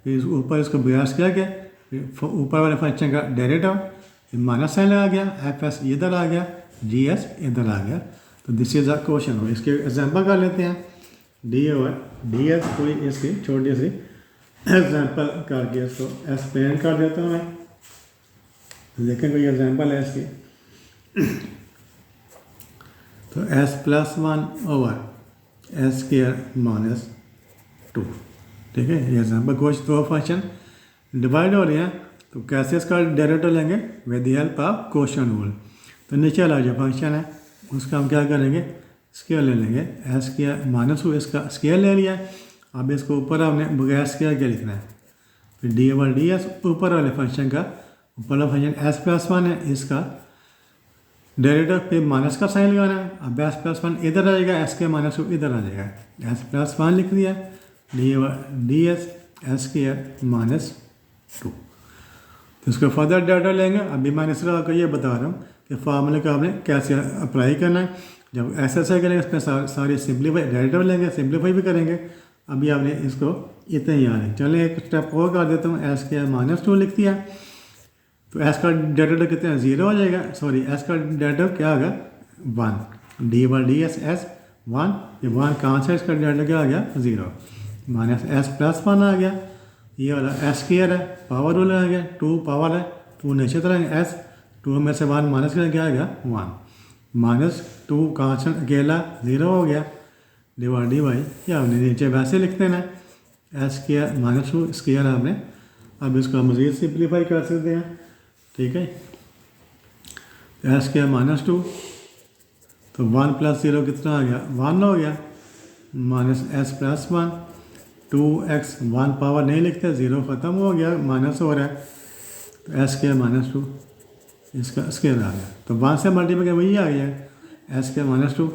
Speaker 1: फिर ऊपर इसको बगैर स्क्वायर के, फिर ऊपर वाले फंक्शन का डेरिवेटिव, फिर माइनस साइन लगा गया, एफ एस इधर आ गया, जी एस इधर आ गया। तो this is a quotient rule. इसके एग्जांपल कर लेते हैं। डी ओवर डी एस, कोई इसकी छोटी सी एग्जांपल करके इसको एक्सप्लेन कर देता हूँ मैं। देखें कोई एग्जांपल है इसकी। तो S plus one over S square minus to, ठीक है। ये एग्जांपल कुछ दो फंक्शन डिवाइड हो रहे हैं, तो कैसे इसका डेरिवेटिव लेंगे, with the help of quotient rule. तो नीचे वाला जो फंक्शन है उसका हम क्या करेंगे, स्क्वायर ले लेंगे। एस स्क्वायर माइनस टू, इसका स्क्वायर ले लिया। अब इसको ऊपर हमने बगैर स्क्वायर के लिखना है। फिर डी ओवर डी एस, ऊपर वाले फंक्शन का, ऊपर वाला फंक्शन एस प्लस वन है, इसका डेरिवेटिव पे माइनस का साइन लगाना है। अब एस प्लस वन इधर आ जाएगा, एस के माइनस टू इधर आ जाएगा, एस प्लस वन लिख दिया, D over d s S square minus two. तो इसको फर्दर डाटा लेंगे। अभी मैं इस तरह आपको ये बता रहा हूँ कि फार्मूले का आपने कैसे अप्लाई करना है। जब ऐसा करेंगे इसमें सारे सिंप्लीफाई डेरिवेटिव लेंगे, सिंप्लीफाई भी करेंगे। अभी आपने इसको इतना ही याद है। चलिए एक स्टेप और कर देता हूँ, एस के माइनस टू लिख दिया। तो एस का डेरिवेटिव कितना है, जीरो हो जाएगा। सॉरी, एस का डेरिवेटिव क्या होगा, one. D over d s s one, ये वन कहाँ से, इसका डेरिवेटिव क्या आ गया, zero. Minus s plus one आ गया, ये वाला एस स्क्वायर है, पावर रूल आ गया, टू पावर है, टू नीचे तरह एस, टू में से वन माइनस करके क्या आ गया, वन। माइनस टू कहाँ से अकेला, ज़ीरो हो गया, डिवाइड डी वाई, या हमने नीचे वैसे लिख देना है, s square minus to square आपने। अब इसको मज़ीद सिंप्लीफाई कर सकते हैं, ठीक है। एस स्क्वायर माइनस टू, तो वन प्लस ज़ीरो कितना आ गया, वन हो गया, minus s plus one, two x, one power नहीं लिखते, ज़ीरो ख़त्म हो गया, माइनस हो रहा है, तो एस स्क्वायर माइनस टू, इसका स्क्वायर आ गया। तो वन से मल्टीप्लाई वही आ गया, S square minus to,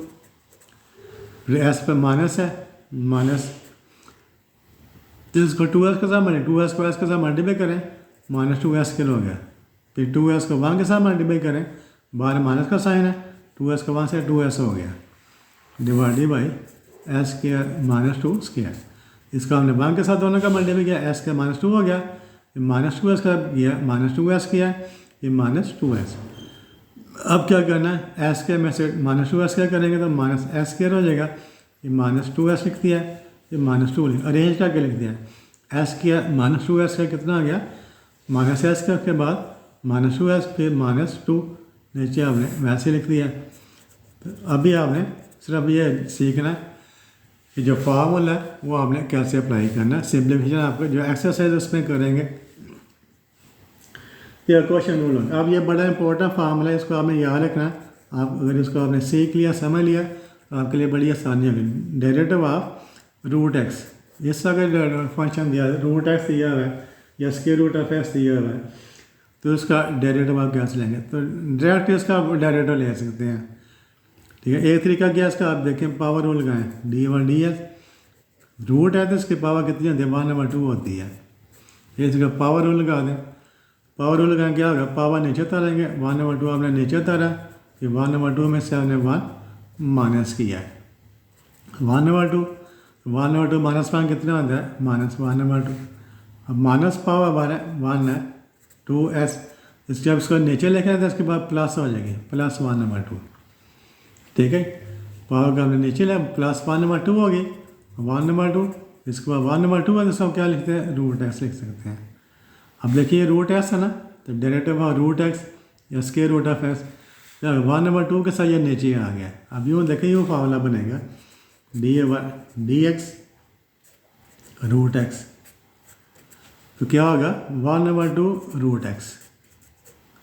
Speaker 1: S पर माइनस है, माइनस, तो इसको टू एस के साथ मल्टी, टू एस को एस के साथ मल्टीप्लाई करें, माइनस टू एस स्क्वायर हो गया। फिर टू एस को वन के साथ मल्टीप्लाई करें, बाहर माइनस का साइन है, टू एस को वन से टू एस हो गया, divided by S square minus to square. इसका हमने वन के साथ दोनों का मल्टीप्लाई किया, एस के माइनस टू हो गया, माइनस टू एस का किया, माइनस टू एस किया, ये माइनस टू एस। अब क्या करना है, एस के में से माइनस टू एस क्या करेंगे, तो माइनस एस स्क्वायर हो जाएगा, ये माइनस टू एस लिख दिया, ये माइनस टू अरेंज करके लिख दिया। एस किया माइनस टू एस का कितना आ गया, माइनस एस के बाद माइनस टू एस, फिर माइनस टू, नीचे आपने वैसे लिख दिया। तो अभी आपने सिर्फ ये सीखना है कि जो फार्मूला है वो आपने कैसे अप्लाई करना है। सिंप्लीफिकेशन आपको जो एक्सरसाइज उसमें करेंगे, या क्वेश्चन रूल। अब ये बड़ा इंपॉर्टेंट फार्मूला है, इसको आपने याद रखना है। आप अगर इसको आपने सीख लिया, समझ लिया, तो आपके लिए बड़ी आसानी होगी। डेरिवेटिव ऑफ रूट एक्स, इस अगर फंक्शन दिया है, रूट एक्स दिया हुआ है या स्क्वायर रूट ऑफ एक्स दिया हुआ है, तो उसका डेरिवेटिव आप कैसे लेंगे, तो डायरेक्ट इसका डेरिवेटिव ले सकते हैं, ठीक है। एक तरीका क्या इसका, आप देखें पावर रूल का है, d one d s, root है तो इसकी पावर कितनी होती है, 1/2 होती है। ये इसका पावर रूल लगा दें, पावर रूल लगाएं क्या होगा, पावर नीचे उतारेंगे, 1/2 आपने नीचे उतारा, फिर 1/2 में से हमने 1 माइनस किया है, 1/2 माइनस 1 कितना होता है, माइनस 1/2। अब माइनस पावर हमारा 1 है, 2s, इस जब इसको नीचे लिखा है तो इसके बाद प्लस हो जाएगी, प्लस 1/2, ठीक है। पावर का हमने नीचे लिया, प्लस 1/2 होगी, 1/2, इसके बाद 1/2 है तो सब क्या लिखते हैं, रूट एक्स लिख सकते हैं। अब देखिए रूट एक्स है ना, तो डेरिवेटिव ऑफ रूट एक्स या स्क्वायर रूट ऑफ एक्स, 1/2 के साथ ये नीचे आ गया। अब यूँ देखिए यूँ फार्मूला बनेगा, डी एक्स रूट एक्स तो क्या होगा 1/2√x।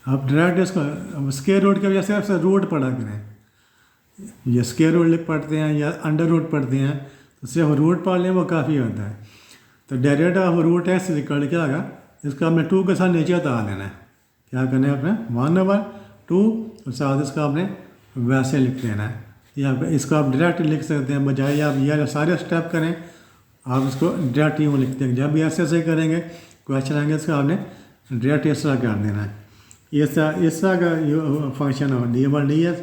Speaker 1: आप डायरेक्ट इसको स्क्वायर रूट की वजह से आपसे रूट पढ़ा करें, ये स्क्वायर रूट पढ़ते हैं या अंडर रूट पढ़ते हैं, तो सिर्फ रूट पढ़ लें वो काफ़ी होता है। तो डायरेक्ट ऑफ रूट एक्स निकल क्या होगा, इसका आपने 2 के साथ नीचे उतार लेना है। क्या करना है आपने 1/2 और साथ इसका आपने वैसे लिख लेना है, या इसको आप डायरेक्ट लिख सकते हैं, बजाय आप यह सारे स्टेप करें आप इसको डायरेक्ट यूँ लिखते हैं। जब भी ऐसे करेंगे क्वेश्चन आएंगे इसका आपने डायरेक्ट इस तरह कर देना है। इस तरह का फंक्शन हो d/ds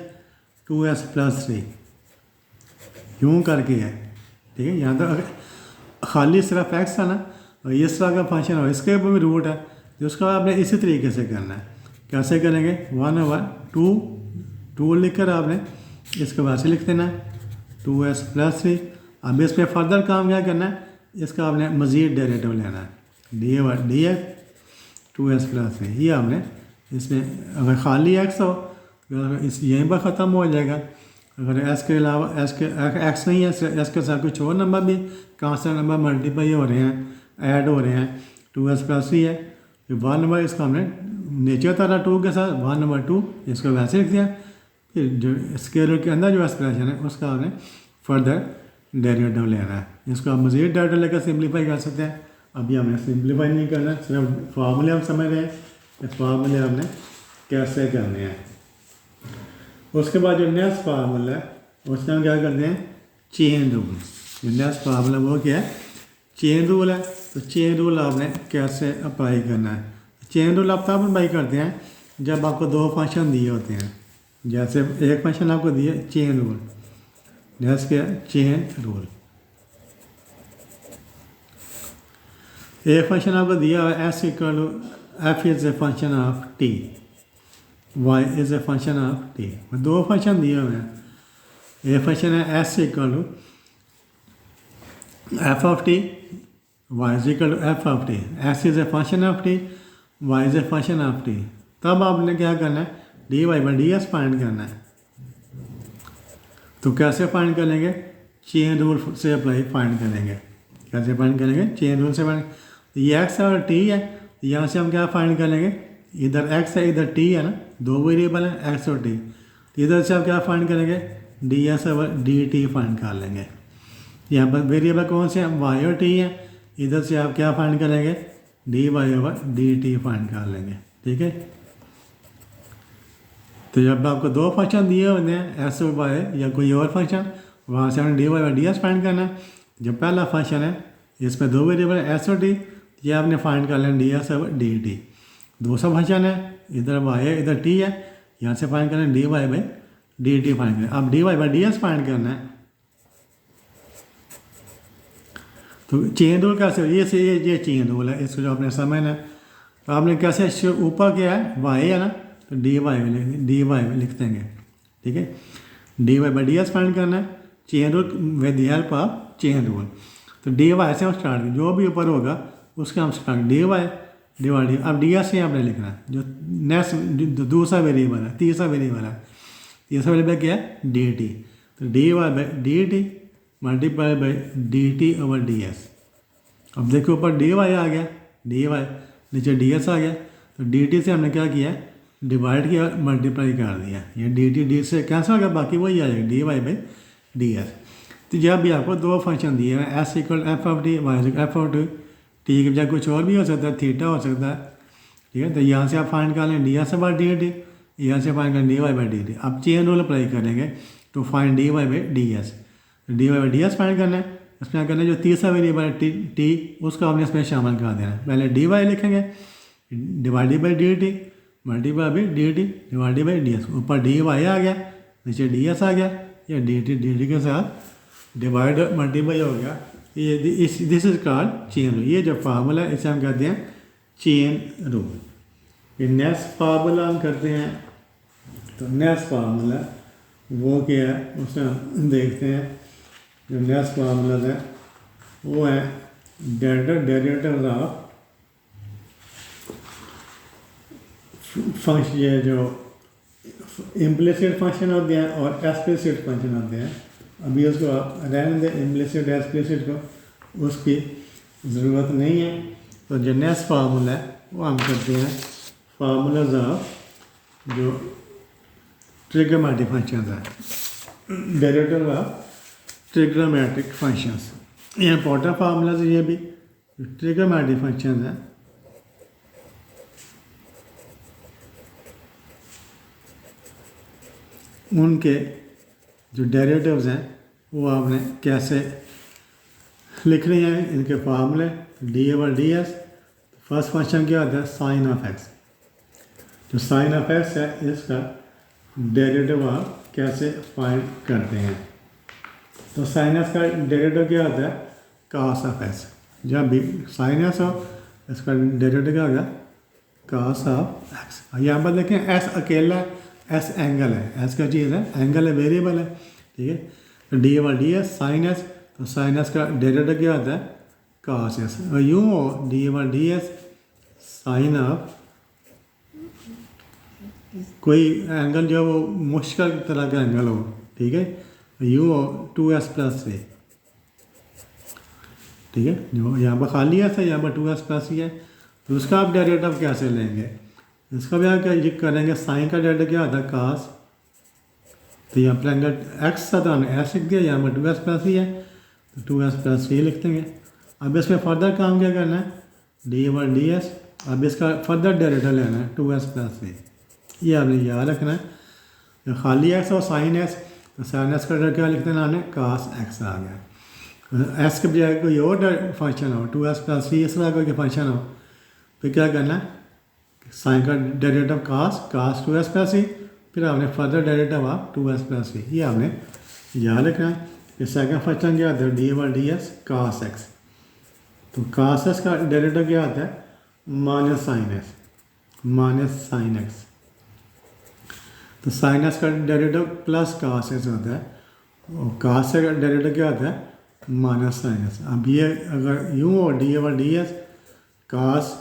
Speaker 1: 2s+3 यूँ करके है, ठीक है। यहाँ तो खाली सिर्फ एक्स था ना, और इस तरह का फंक्शन हो इसके ऊपर भी रूट है, तो उसका आपने इसी तरीके से करना है। कैसे करेंगे 1/2 लिख कर आपने इसको वैसे लिख देना है 2s+3। अब इस पर फर्दर काम क्या करना है, इसका आपने मज़ीद डेरिवेटिव लेना है d/dx 2s+3। ये आपने इसमें अगर खाली एक्स हो तो इस यहीं पर ख़त्म हो जाएगा। अगर एस के अलावा एक्स नहीं है, एस के साथ कुछ और नंबर भी कांस्टेंट नंबर मल्टीप्लाई हो रहे हैं, ऐड हो रहे हैं, 2s+3 है, फिर 1 इसका हमने नीचे उतारा 2 के साथ 1/2 इसको वैसे लिख दिया। फिर जो स्क्वायर रूट के अंदर जो एक्सप्रेशन है उसका आपने फर्दर डेरिवेटिव लेना है। इसको आप मज़ीद डेरिवेटिव लेकर सिंप्लीफाई कर सकते हैं। अभी हमें सिंप्लीफाई नहीं करना, सिर्फ फार्मूले हम समझ रहे हैं कि फार्मूले हमने कैसे करने हैं। उसके बाद जो नेक्स्ट फार्मूला है उसमें हम क्या करते हैं चेन रूल। जो नेक्स्ट फार्मूला वो क्या है, चेन रूल है। तो चेन रूल आपने कैसे अप्लाई करना है, चेन रूल आप तब अप्लाई करते हैं जब आपको 2 फंक्शन दिए होते हैं। जैसे एक फंक्शन आपको दिए चेन रूल, नेक्स्ट क्या है चेन रूल। एक फंक्शन आपको दिया है s = f is a function of t, y is a function of t। 2 function दिए हुए हैं, एक फंक्शन है s = f of t, y = f of t। s is a function of t, y is a function of t। तब आपने क्या करना है dy/ds फाइंड करना है। तो कैसे फाइंड करेंगे, चेन रूल से अप्लाई फाइंड करेंगे। कैसे फाइंड करेंगे, चेन रूल से फाइंड। तो ये x और t है, यहाँ से हम क्या फाइंड करेंगे, इधर x है इधर t है ना, 2 वेरिएबल है x और t। इधर से आप क्या फाइंड करेंगे ds/dt फाइंड कर लेंगे। यहाँ पर वेरिएबल कौन से हैं y और t है, इधर से आप क्या फाइंड करेंगे dy/dt फाइंड कर लेंगे, ठीक है। तो जब आपको 2 फंक्शन दिए होते हैं s और y या कोई और फंक्शन, वहाँ से हमने dy/ds फाइंड करना है। जो पहला फंक्शन है इसमें 2 वेरिएबल है s और t, ये आपने फाइंड कर लेना ds/dt। दूसरा फंक्शन है इधर y है इधर t है, यहाँ से फाइंड करना dy/dt फाइंड करना। अब dy/ds फाइंड करना है। तो चेन रूल कैसे, ये चेन रूल है, इसको जो आपने समझना है। तो आपने कैसे ऊपर क्या है y है ना, तो dy लिख देंगे, ठीक है। dy/ds फाइंड करना है, chain rule with the help of chain rule. तो dy से हम स्टार्ट, जो भी ऊपर होगा उसका हम स्टार्ट dy। अब ds से आपने लिखना है जो नेक्स्ट दूसरा वेरिएबल है, तीसरा वेरिएबल है। तीसरा वेरिएबल क्या है dt। तो dy/dt मल्टीप्लाई बाई dt/ds। अब देखो ऊपर dy आ गया, dy नीचे ds आ गया। तो dt से हमने क्या किया डिवाइड किया, मल्टीप्लाई कर दिया, ये dt से कैंसिल हो गया, बाकी वही आ जाएगा dy/ds। तो जब भी आपको 2 फंक्शन दिए हैं s = f of t, y = f of t, t की बजाय कुछ और भी हो सकता है, थीटा हो सकता है, ठीक है। तो यहाँ से आप फाइंड कर लें ds/dt, यहाँ से फाइंड करें dy/dt। अब चेन रूल अप्लाई करेंगे तो फाइंड dy/ds। dy/ds फाइंड करना है, इसमें करना है जो तीसरा वेरिएबल है t उसको आपने इसमें शामिल कर देना है। पहले dy लिखेंगे /dt मल्टीप्लाई बाई dt/ds। ऊपर dy आ गया, नीचे ds आ गया, या dt के साथ डिवाइड मल्टीप्लाई हो गया। ये this is called chain rule. ये जो फार्मूला है इसे हम कहते हैं चेन रूल। फिर नेक्स्ट फार्मूला हम करते हैं। तो नेक्स्ट फार्मूला वो क्या है उसे हम देखते हैं। जो नेक्स्ट फार्मूला है वो है डेरिवेटिव ऑफ फंक्शन, ये जो इम्प्लिसिट फंक्शन होते हैं और एक्सप्लिसिट फंक्शन होते हैं। अभी उसको आप रहने दें इम्प्लिसिट एक्सप्लिसिट को, उसकी ज़रूरत नहीं है। तो जो नेक्स्ट फार्मूला है वो हम करते हैं फार्मूलाज ऑफ जो ट्रिग्नोमेट्रिक फंक्शंस है, डेरिवेटिव ऑफ ट्रिग्नोमेट्रिक फंक्शंस। ये इंपॉर्टेंट फार्मूलाज है, ये भी ट्रिग्नोमेट्रिक फंक्शंस हैं उनके जो डेरिवेटिव्स हैं वो आपने कैसे लिखने हैं, इनके फार्मूले D over d S. First function क्या होता है, साइन ऑफ एक्स। जो साइन ऑफ एक्स है इसका डेरिवेटिव आप कैसे फाइंड करते हैं। तो साइन एक्स का डेरिवेटिव क्या होता है, कास ऑफ एक्स। जब भी साइन एक्स हो इसका डेरिवेटिव क्या होगा, कास ऑफ एक्स। यहाँ पर देखें एस अकेला है, एस एंगल है, एस का चीज़ है, एंगल है, वेरिएबल है, ठीक है। तो d over d s sine s, तो साइन एस का डेरिवेटिव क्या होता है, कास एस। और यूँ हो d over d s sine of कोई एंगल जो है वो मुश्किल तरह का एंगल हो, ठीक है, यूँ हो 2s प्लस 3, ठीक है। जो यहाँ पर खाली है यहाँ पर 2s प्लस ही है, तो उसका आप डेरिवेटिव कैसे लेंगे, इसका भी आप क्या करेंगे, साइन का डेरिवेटिव क्या होता है, कास। तो यहाँ पर एंगल एक्स था तो हमने एस लिख दिया, यहाँ पर 2s प्लस ही है तो 2s प्लस 3 लिख देंगे। अब इसमें फर्दर काम क्या करना है, डी ओवर डी एस, अब इसका फर्दर डेरिवेटिव लेना है 2s प्लस 3, ये आपने याद रखना है। जो खाली एक्स और साइन एक्स, तो साइन एक्स का डेरिवेटिव क्या लिखते हैं हमने, कास एक्स आ गया। एस के बजाय कोई और फंक्शन हो 2s प्लस 3 इस तरह कोई फंक्शन हो, तो क्या करना है, साइन का डेरिवेटिव कास 2s प्लस 3, फिर आपने further derivative of 2s plus 3, ये आपने याद रखना है। कि सेकंड फंक्शन क्या आता है, डी ओवर डी एस कास एक्स। तो कास एक्स का डेरिवेटिव क्या आता है, minus sine x, minus sine x. तो साइन एक्स का डेरिवेटिव प्लस कास एक्स होता है, और कास एक्स का डेरिवेटिव क्या होता है, माइनस साइन एक्स। अब ये अगर यूँ हो डी ओवर डी एस कास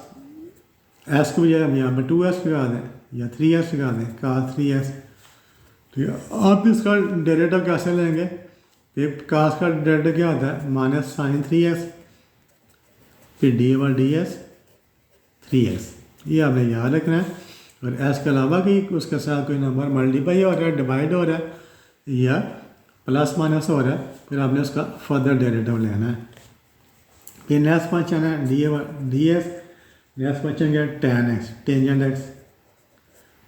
Speaker 1: एस को बजाय हम यहाँ पर 2s लगा दें या 3s लगा दें, कास 3s, ठीक है। आप इसका डेरिवेटिव कैसे लेंगे, फिर कास का डेरिवेटिव क्या होता है, माइनस साइन 3s, फिर D over d S 3s, ये आपने याद रखना है। और एस के अलावा कि उसके साथ कोई नंबर मल्टीप्लाई हो रहा है, डिवाइड हो रहा है या प्लस माइनस हो रहा है, फिर आपने उसका फर्दर डेरिवेटिव लेना है। फिर नेक्स्ट फंक्शन है D over d S, next function क्या है, टेन एक्स, टेंजेंट एक्स।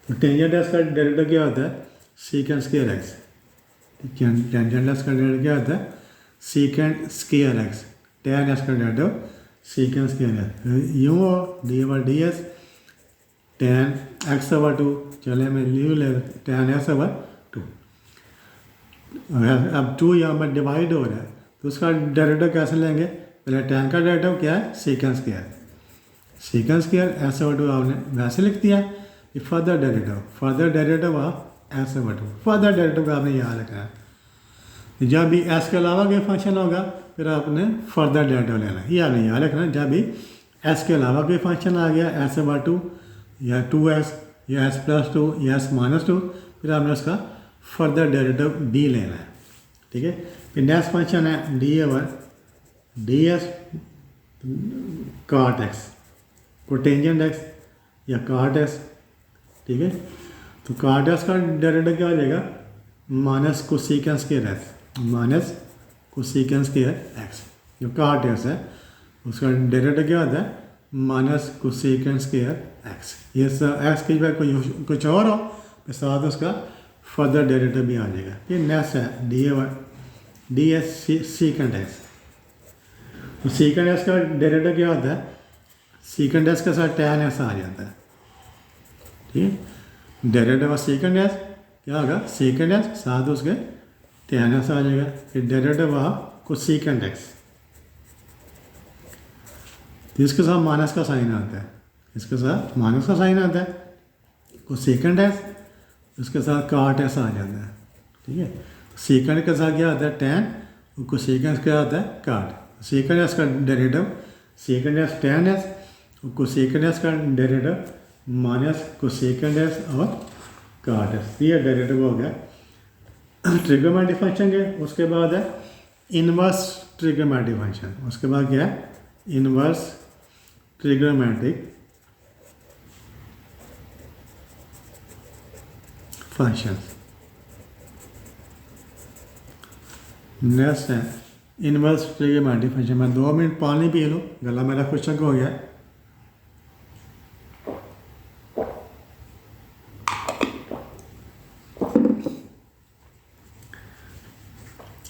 Speaker 1: तो टेंजेंट एक्स का डेरिवेटिव क्या होता है, secant square x. Tangent x का डेरिवेटिव क्या होता है, secant square x. Ten x का डेरिवेटिव सीकेंट स्क्वायर एक्स। यूँ हो d over d S ten x over 2, चले मैं न्यू ले टेन एक्स ओवर 2। अब 2 यहाँ पर डिवाइड हो रहा है तो उसका डेरिवेटिव कैसे लेंगे, पहले टेन का डेरिवेटिव क्या है, secant square, secant square S over 2 आपने वैसे लिख दिया। ये further derivative of S over 2, further derivative का आपने याद रखना है। जब भी एस के अलावा कोई फंक्शन होगा फिर आपने फर्दर डेरिवेटिव लेना है, ये आपने याद रखना है। जब भी एस के अलावा कोई फंक्शन आ गया एस ओवर 2 या 2s या s प्लस 2 या s माइनस 2, फिर आपने उसका फर्दर डेरिवेटिव डी लेना है, ठीक है। फिर नेक्स्ट फंक्शन है डी ओवर डी एस काट एक्स, कोटेंजेंट एक्स या काट एक्स, ठीक है। तो काट एक्स का डेरिवेटिव क्या हो जाएगा, minus cosecant square x, minus cosecant square x. जो काट एक्स है उसका डेरिवेटिव क्या होता है, माइनस कोसेकेंट स्क्वायर एक्स। ये एक्स की जगह कोई कुछ और हो तो साथ उसका फर्दर डेरिवेटिव भी आ जाएगा। फिर नेक्स्ट है D over d S secant x. तो सीकेंट एक्स का डेरिवेटिव क्या होता है, सीकेंट एक्स के साथ टेन एक्स आ जाता है, ठीक है। डेरिवेटिव ऑफ सीकेंट एक्स क्या होगा, सीकेंट एक्स साथ उसके टेन एक्स आ जाएगा। फिर डेरिवेटिव ऑफ कोसेकेंट एक्स, तो इसके साथ माइनस का साइन आता है, इसके साथ माइनस का साइन आता है। कोसेकेंट एक्स उसके साथ काट एक्स आ जाता है, ठीक है। सेकेंड के साथ क्या आता है, टेन, और कोसेकेंट क्या आता है, काट। सेकेंड एक्स का derivative second x ten x, और कोसेकेंट एक्स का डेरिवेटिव माइनस कोसेकेंट एक्स और काट एक्स, ये डेरिवेटिव हो गया ट्रिग्नोमेट्रिक फंक्शन के। उसके बाद है इनवर्स ट्रिग्नोमेट्रिक फंक्शन, उसके बाद क्या है, इनवर्स ट्रिग्नोमेट्रिक फंक्शंस। नेक्स्ट है इनवर्स ट्रिग्नोमेट्रिक फंक्शन। मैं 2 मिनट पानी पी लूँ, गला मेरा खुशक हो गया।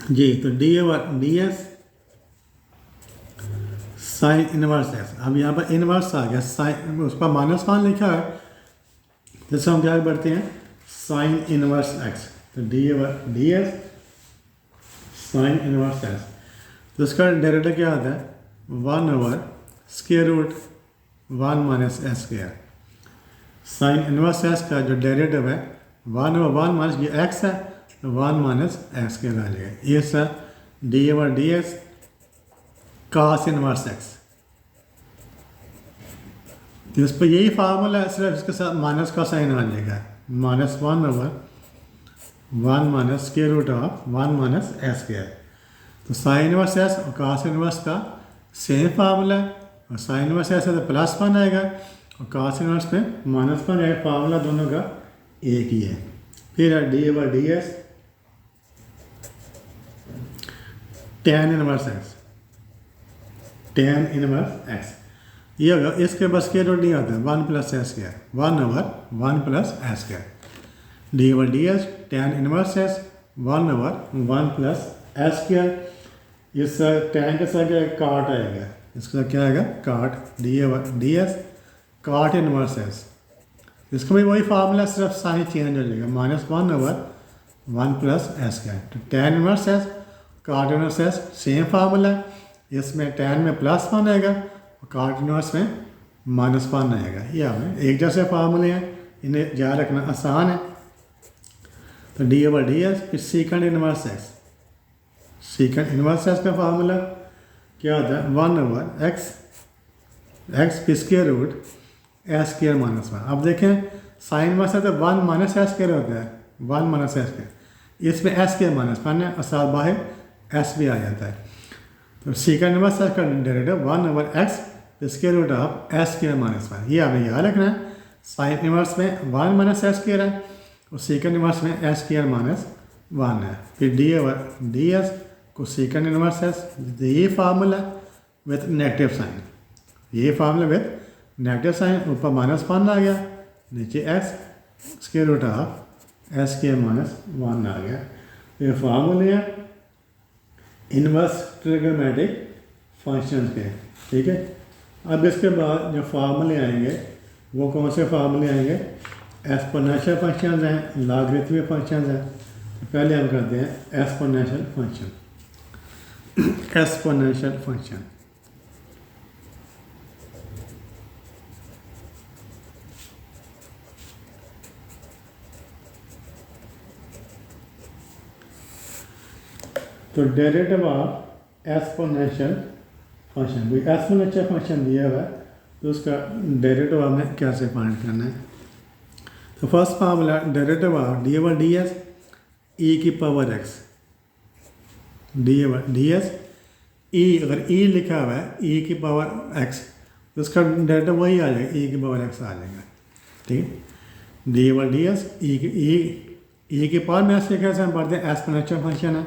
Speaker 1: जी, तो D s sine inverse x. अब यहाँ पर इनवर्स आ गया, साइन उस पर -1 लिखा है, जैसे हम क्या बढ़ते हैं साइन इनवर्स एक्स। तो D s sine inverse x, तो इसका डेरिवेटिव क्या आता है 1/√1 - s²। साइन इनवर्स एक्स का जो डेरिवेटिव है 1/1 ये एक्स है, तो 1 - s² आ जाएगा। ये सर डी एस कास इनवर्स एक्स। तो इस पर यही फार्मूला है, सिर्फ इसके साथ माइनस का साइन आ जाएगा, -1/1 - √1 - s²। तो साइन इनवर्स एस और कास इनवर्स का सेम फार्मूला है, और साइन इनवर्स एस है तो +1 आएगा और कास इनवर्स में -1 आएगा। फार्मूला दोनों का एक ही है। फिर है D S tan inverse x. tan inverse x ये होगा, इसके बस के रूट नहीं आता, 1 + s², 1/1 + s²। D S tan inverse x 1/1 + s²। इस tan के साथ क्या काट आएगा, इसका क्या आएगा काट। डी एस काट इनवर्स एक्स, इसका भी वही फार्मूला, सिर्फ साइन चेंज हो जाएगा, -1/1 + s²। तो tan इनवर्स एक्स काट इनवर्स एक्स सेम फार्मूला है, इसमें tan में +1 आएगा और काट इनवर्स में -1 आएगा। ये हमें एक जैसे फार्मूले हैं, इन्हें याद रखना आसान है। तो डी एस फिर सीकेंड इनवर्स एक्स। सीकेंड इनवर्स एक्स का फार्मूला क्या होता है 1/x फिर स्क्वायर रूट s² - 1। अब देखें साइन इनवर्स है तो 1 - s² होता है, 1 - s²। इसमें s² -1 है और साथ बाहर s भी आ जाता है। तो सीकेंड इनवर्स एक्स का derivative 1/x square root of s² - 1। ये हमें याद रखना है, साइन इनवर्स में 1 - s² है और सीकेंड इनवर्स में s² - 1 है। फिर डी एस को सीकेंड इनवर्स एक्स, ये फार्मूला विथ नेगेटिव साइन, ये फार्मूला विथ नेगेटिव साइन, ऊपर -1 आ गया, नीचे x square root of s² - 1 आ गया। ये फार्मूले हैं इनवर्स ट्रिग्नोमेट्रिक फंक्शन के, ठीक है। अब इसके बाद जो फार्मूले आएंगे वो कौन से फार्मूले आएंगे, एक्सपोनेंशियल फंक्शंस हैं, लॉगरिथमिक फंक्शंस हैं। तो पहले हम करते हैं एक्सपोनेंशियल फंक्शन। एक्सपोनेंशियल फंक्शन तो डेरिवेटिव ऑफ एक्सपोनेंशियल फंक्शन, कोई एक्सपोनेंशियल फंक्शन दिया हुआ है तो उसका डेरिवेटिव हमें कैसे फाइंड करना है। तो first formula derivative of d s e की power x. D s e, अगर ई लिखा हुआ है ई की पावर एक्स तो उसका डेरिवेटिव वही आ जाएगा, ई की पावर एक्स आ जाएगा, ठीक है। डी एस ई की पावर में ऐसे कैसे हम पढ़ते हैं एक्सपोनेंशियल फंक्शन है।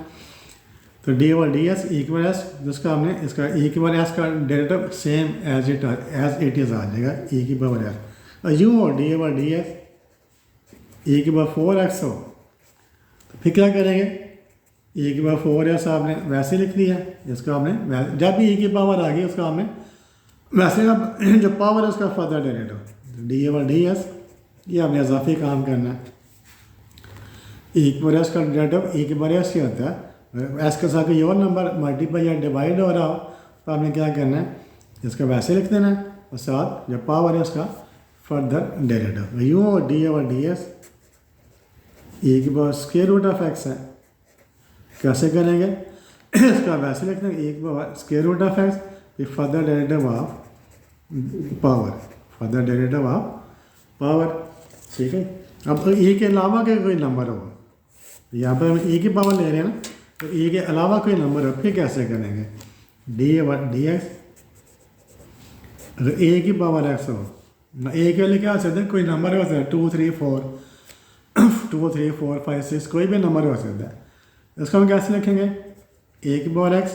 Speaker 1: तो डी एस ई की पावर एस, जिसका हमने इसका ई की पावर एस का derivative same as it is आ जाएगा, ई की पावर एस। और यूँ हो डी एस ई की पावर 4x हो तो फिर क्या करेंगे, ई की पावर 4s आपने वैसे लिख दिया, इसका हमने जब भी ई की पावर आ गई उसका हमने वैसे जो पावर है उसका फर्दर डेरिवेटिव डी एस, ये हमने इजाफी काम करना है। ई की पावर एस का डेरिवेटिव ई की पावर एस ही होता है, एस के साथ कोई और नंबर मल्टीप्लाई या डिवाइड हो रहा हो तो आपने क्या करना है, इसका वैसे लिख देना है और साथ जो पावर है उसका फर्दर डेरिवेटिव। यूँ डी एस ई की power square root of x है, कैसे करेंगे इसका वैसे लिख देंगे, ई की power square root of x फिर फर्दर डेरिवेटिव ऑफ पावर, ठीक है। अब ई के अलावा के कोई नंबर हो, यहाँ पर हम ई की पावर ले रहे हैं ना, तो ई के अलावा कोई नंबर हो फिर कैसे करेंगे, डी एक्स अगर ए की पावर एक्स हो ना, ए के लिए क्या हो सकता है, कोई नंबर हो सकता है 2 3 4 2 3 4 5 6 कोई भी नंबर हो सकता है। इसको हम कैसे लिखेंगे, ए की पावर एक्स,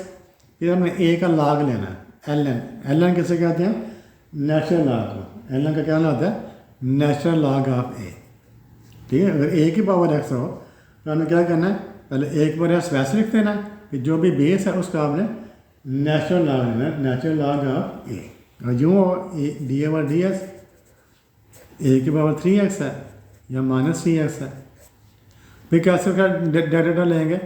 Speaker 1: फिर हमें ए का लॉग लेना है एल एन। एल एन किसे कहते हैं, नेचुरल लॉग को। एल एन का क्या होता है, नेचुरल लॉग ऑफ ए। ठीक है, अगर ए की पावर एक्स हो तो हमें क्या करना है, पहले ए की पावर एक्स वैसे लिख देना कि जो भी बेस है उसका आपने नेचुरल लॉग लेना है, नेचुरल लॉग ऑफ ए। और यूँ हो डी ओवर डी एस, ए की पावर 3x है या -3x है। फिर कैसे क्या डेटा लेंगे,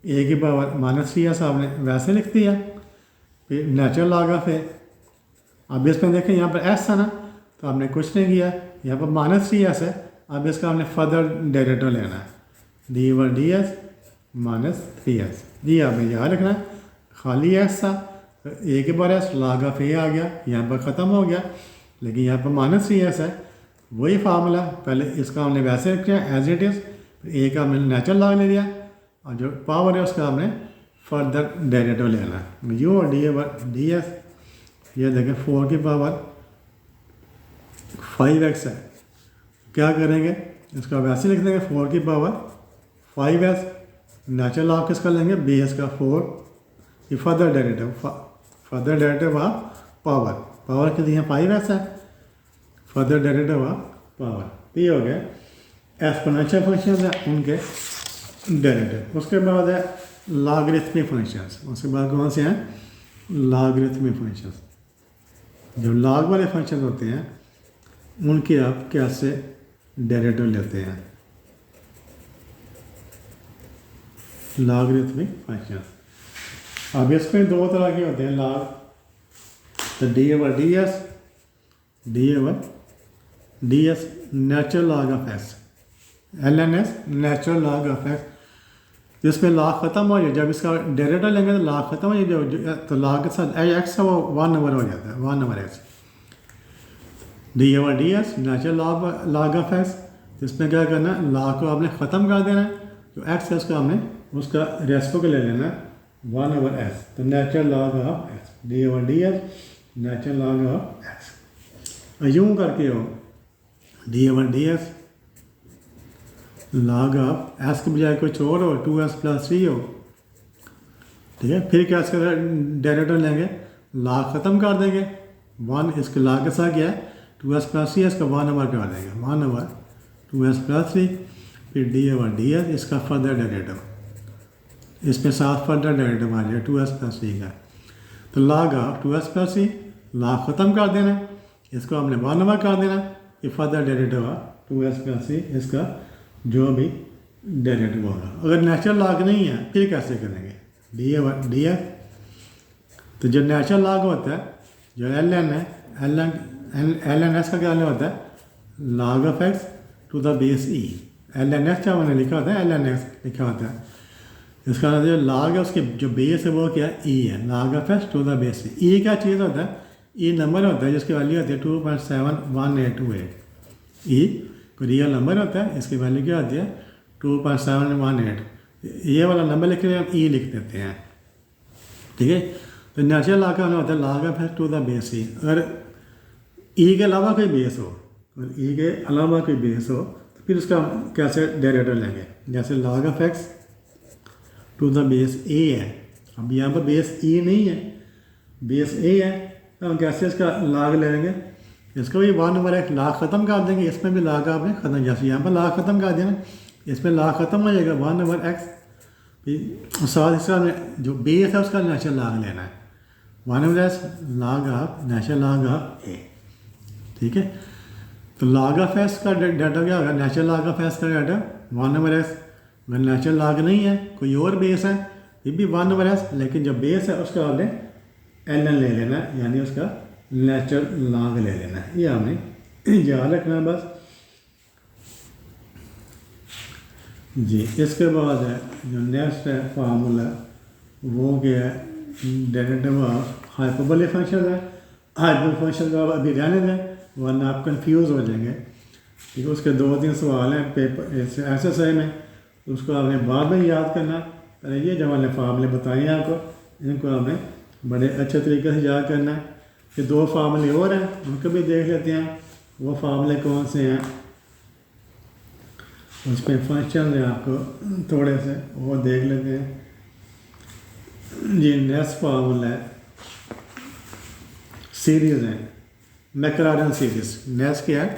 Speaker 1: ए की पावर -3x आपने वैसे लिख दिया, फिर नेचुरल लॉग ऑफ ए। अब इसमें देखें यहाँ पर s है ना, तो आपने कुछ नहीं किया, यहाँ पर -3x है। अब इसका आपने फर्दर डेरिवेटिव लेना है, D over d S -3x। जी आपने याद रखना है, खाली s था तो ए के बार एस लॉग ऑफ ए आ गया, यहाँ पर ख़त्म हो गया। लेकिन यहाँ पर -3x है, वही फार्मूला, पहले इसका हमने वैसे रख दिया एज इट इज़, ए का हमने नेचुरल लॉग ले लिया, और जो पावर है उसका हमने फर्दर डेरिवेटिव लेना है। यू और डी ओवर डी एस, ये देखें 4 की पावर 5x है, क्या करेंगे, इसका वैसे लिख देंगे 4 की पावर 5s, नेचुरल लॉग किसका लेंगे, बेस का 4, ये further derivative of power, power कितनी है 5s है, फर्दर डेरिवेटिव ऑफ पावर। ये हो गया एक्सपोनेंशियल फंक्शन है उनके डेरिवेटिव। उसके बाद है लॉगरिथमिक फंक्शंस। उसके बाद कौन से हैं, लॉगरिथमिक फंक्शंस। जो लॉग वाले फंक्शन होते हैं उनके आप कैसे डेरिवेटिव लेते हैं, लॉगरिथमिक फंक्शंस। अब इसमें दो तरह के होते हैं लॉग, तो d over d s, d over d s natural log of x, l n s natural log of x. जिसमें लॉग ख़त्म हो जाए, जब इसका डेरिवेटिव लेंगे तो लॉग ख़त्म हो जाए, तो लॉग के साथ एक्स है वो 1 ओवर हो जाता है, 1 over x. D over d s natural log of x, जिसमें क्या करना है, लॉग को आपने ख़त्म कर देना है, जो एक्स है उसका हमने उसका रेस्पो को ले लेना है 1 ओवर एक्स, तो natural log of x, D over d s natural log of x. यूँ करके हो d over d S log of S के बजाय कुछ और हो, 2s + 3 हो। ठीक है, फिर क्या इसका डेरिवेटिव लेंगे, लॉग ख़त्म कर देंगे, 1 इसके लॉग के साथ क्या है 2s + 3, इसका 1 ओवर कर देंगे, 1 ओवर 2s + 3, फिर डी ओवर डी एस इसका फर्दर डेरिवेटिव, इसमें साथ फर्दर डेरिवेटिव आ जाएगा 2s + 3 का। तो लॉग ऑफ 2s + 3 लॉग ख़त्म कर देना, इसको हमने 1 ओवर कर देना, ये फर्दर डेरिवेटिव ऑफ 2s + 3 इसका जो भी डेरिवेटिव होगा। अगर नेचुरल लॉग नहीं है फिर कैसे करेंगे, डी ओवर डी एस, तो जो नेचुरल लॉग होता है, जो एल एन है, एल एन एस का क्या होता है, log of x to the base e. L n s क्या मैंने लिखा होता है, एल एन एस लिखा होता है, इसका जो लॉग है उसके जो बेस है वो क्या है, ई है, log of x to the base e. E क्या चीज़ होता है, ई नंबर होता है जिसकी वैल्यू होती है 2.71828। ई कोई रियल नंबर होता है, इसकी वैल्यू क्या होती है 2.718। ये वाला नंबर लिख के हम ई लिख देते हैं। ठीक है, तो नेचुरल लॉग का होता है log of x to the base e. अगर ई के अलावा कोई बेस हो, अगर ई के अलावा कोई बेस हो तो फिर उसका कैसे डेरिवेटिव लेंगे, जैसे log of x to the base a है। अब यहाँ पर बेस ई नहीं है, बेस ए है, तो हम कैसे इसका लॉग लेंगे, इसको भी 1 ओवर एक्स लॉग ख़त्म कर देंगे, इसमें भी लॉग आपने ख़त्म, जैसे यहाँ पर लॉग ख़त्म कर देना, इसमें लॉग ख़त्म हो जाएगा 1 ओवर एक्स, फिर साथ इसका जो बेस है उसका नेचुरल लॉग लेना है 1 over x log of natural log of a. ठीक है, तो लॉग ऑफ एक्स का डाटा क्या होगा, नेचुरल लॉग ऑफ एक्स का डाटा 1 ओवर एक्स। अगर नेचुरल लॉग नहीं है, कोई और बेस है, फिर भी 1 ओवर एक्स, लेकिन जो बेस है उसका आपने एल एन ले लेना है, यानी उसका नेचुरल लॉग ले लेना है। ये हमने याद रखना है बस जी। इसके बाद है जो नेक्स्ट है फार्मूला, वो क्या है, डेरिवेटिव ऑफ हाइपरबोलिक फंक्शन है। हाइपरबोलिक फंक्शन का अभी रहने दें, वरना आप कंफ्यूज हो जाएंगे। ठीक है, उसके 2-3 सवाल हैं पेपर एसएसआई में, उसको आपने बाद में याद करना। पहले ये जो हमने फार्मूले बताए हैं आपको, इनको आपने बड़े अच्छे तरीके से याद करना है। ये दो फार्मूले और हैं, उनको भी देख लेते हैं। वो फार्मूले कौन से हैं, उस पर फंक्शन है आपको थोड़े से वो देख लेते हैं जी। नेक्स्ट फार्मूला है सीरीज़ है, मैक्लॉरेन सीरीज़। नेक्स्ट क्या है,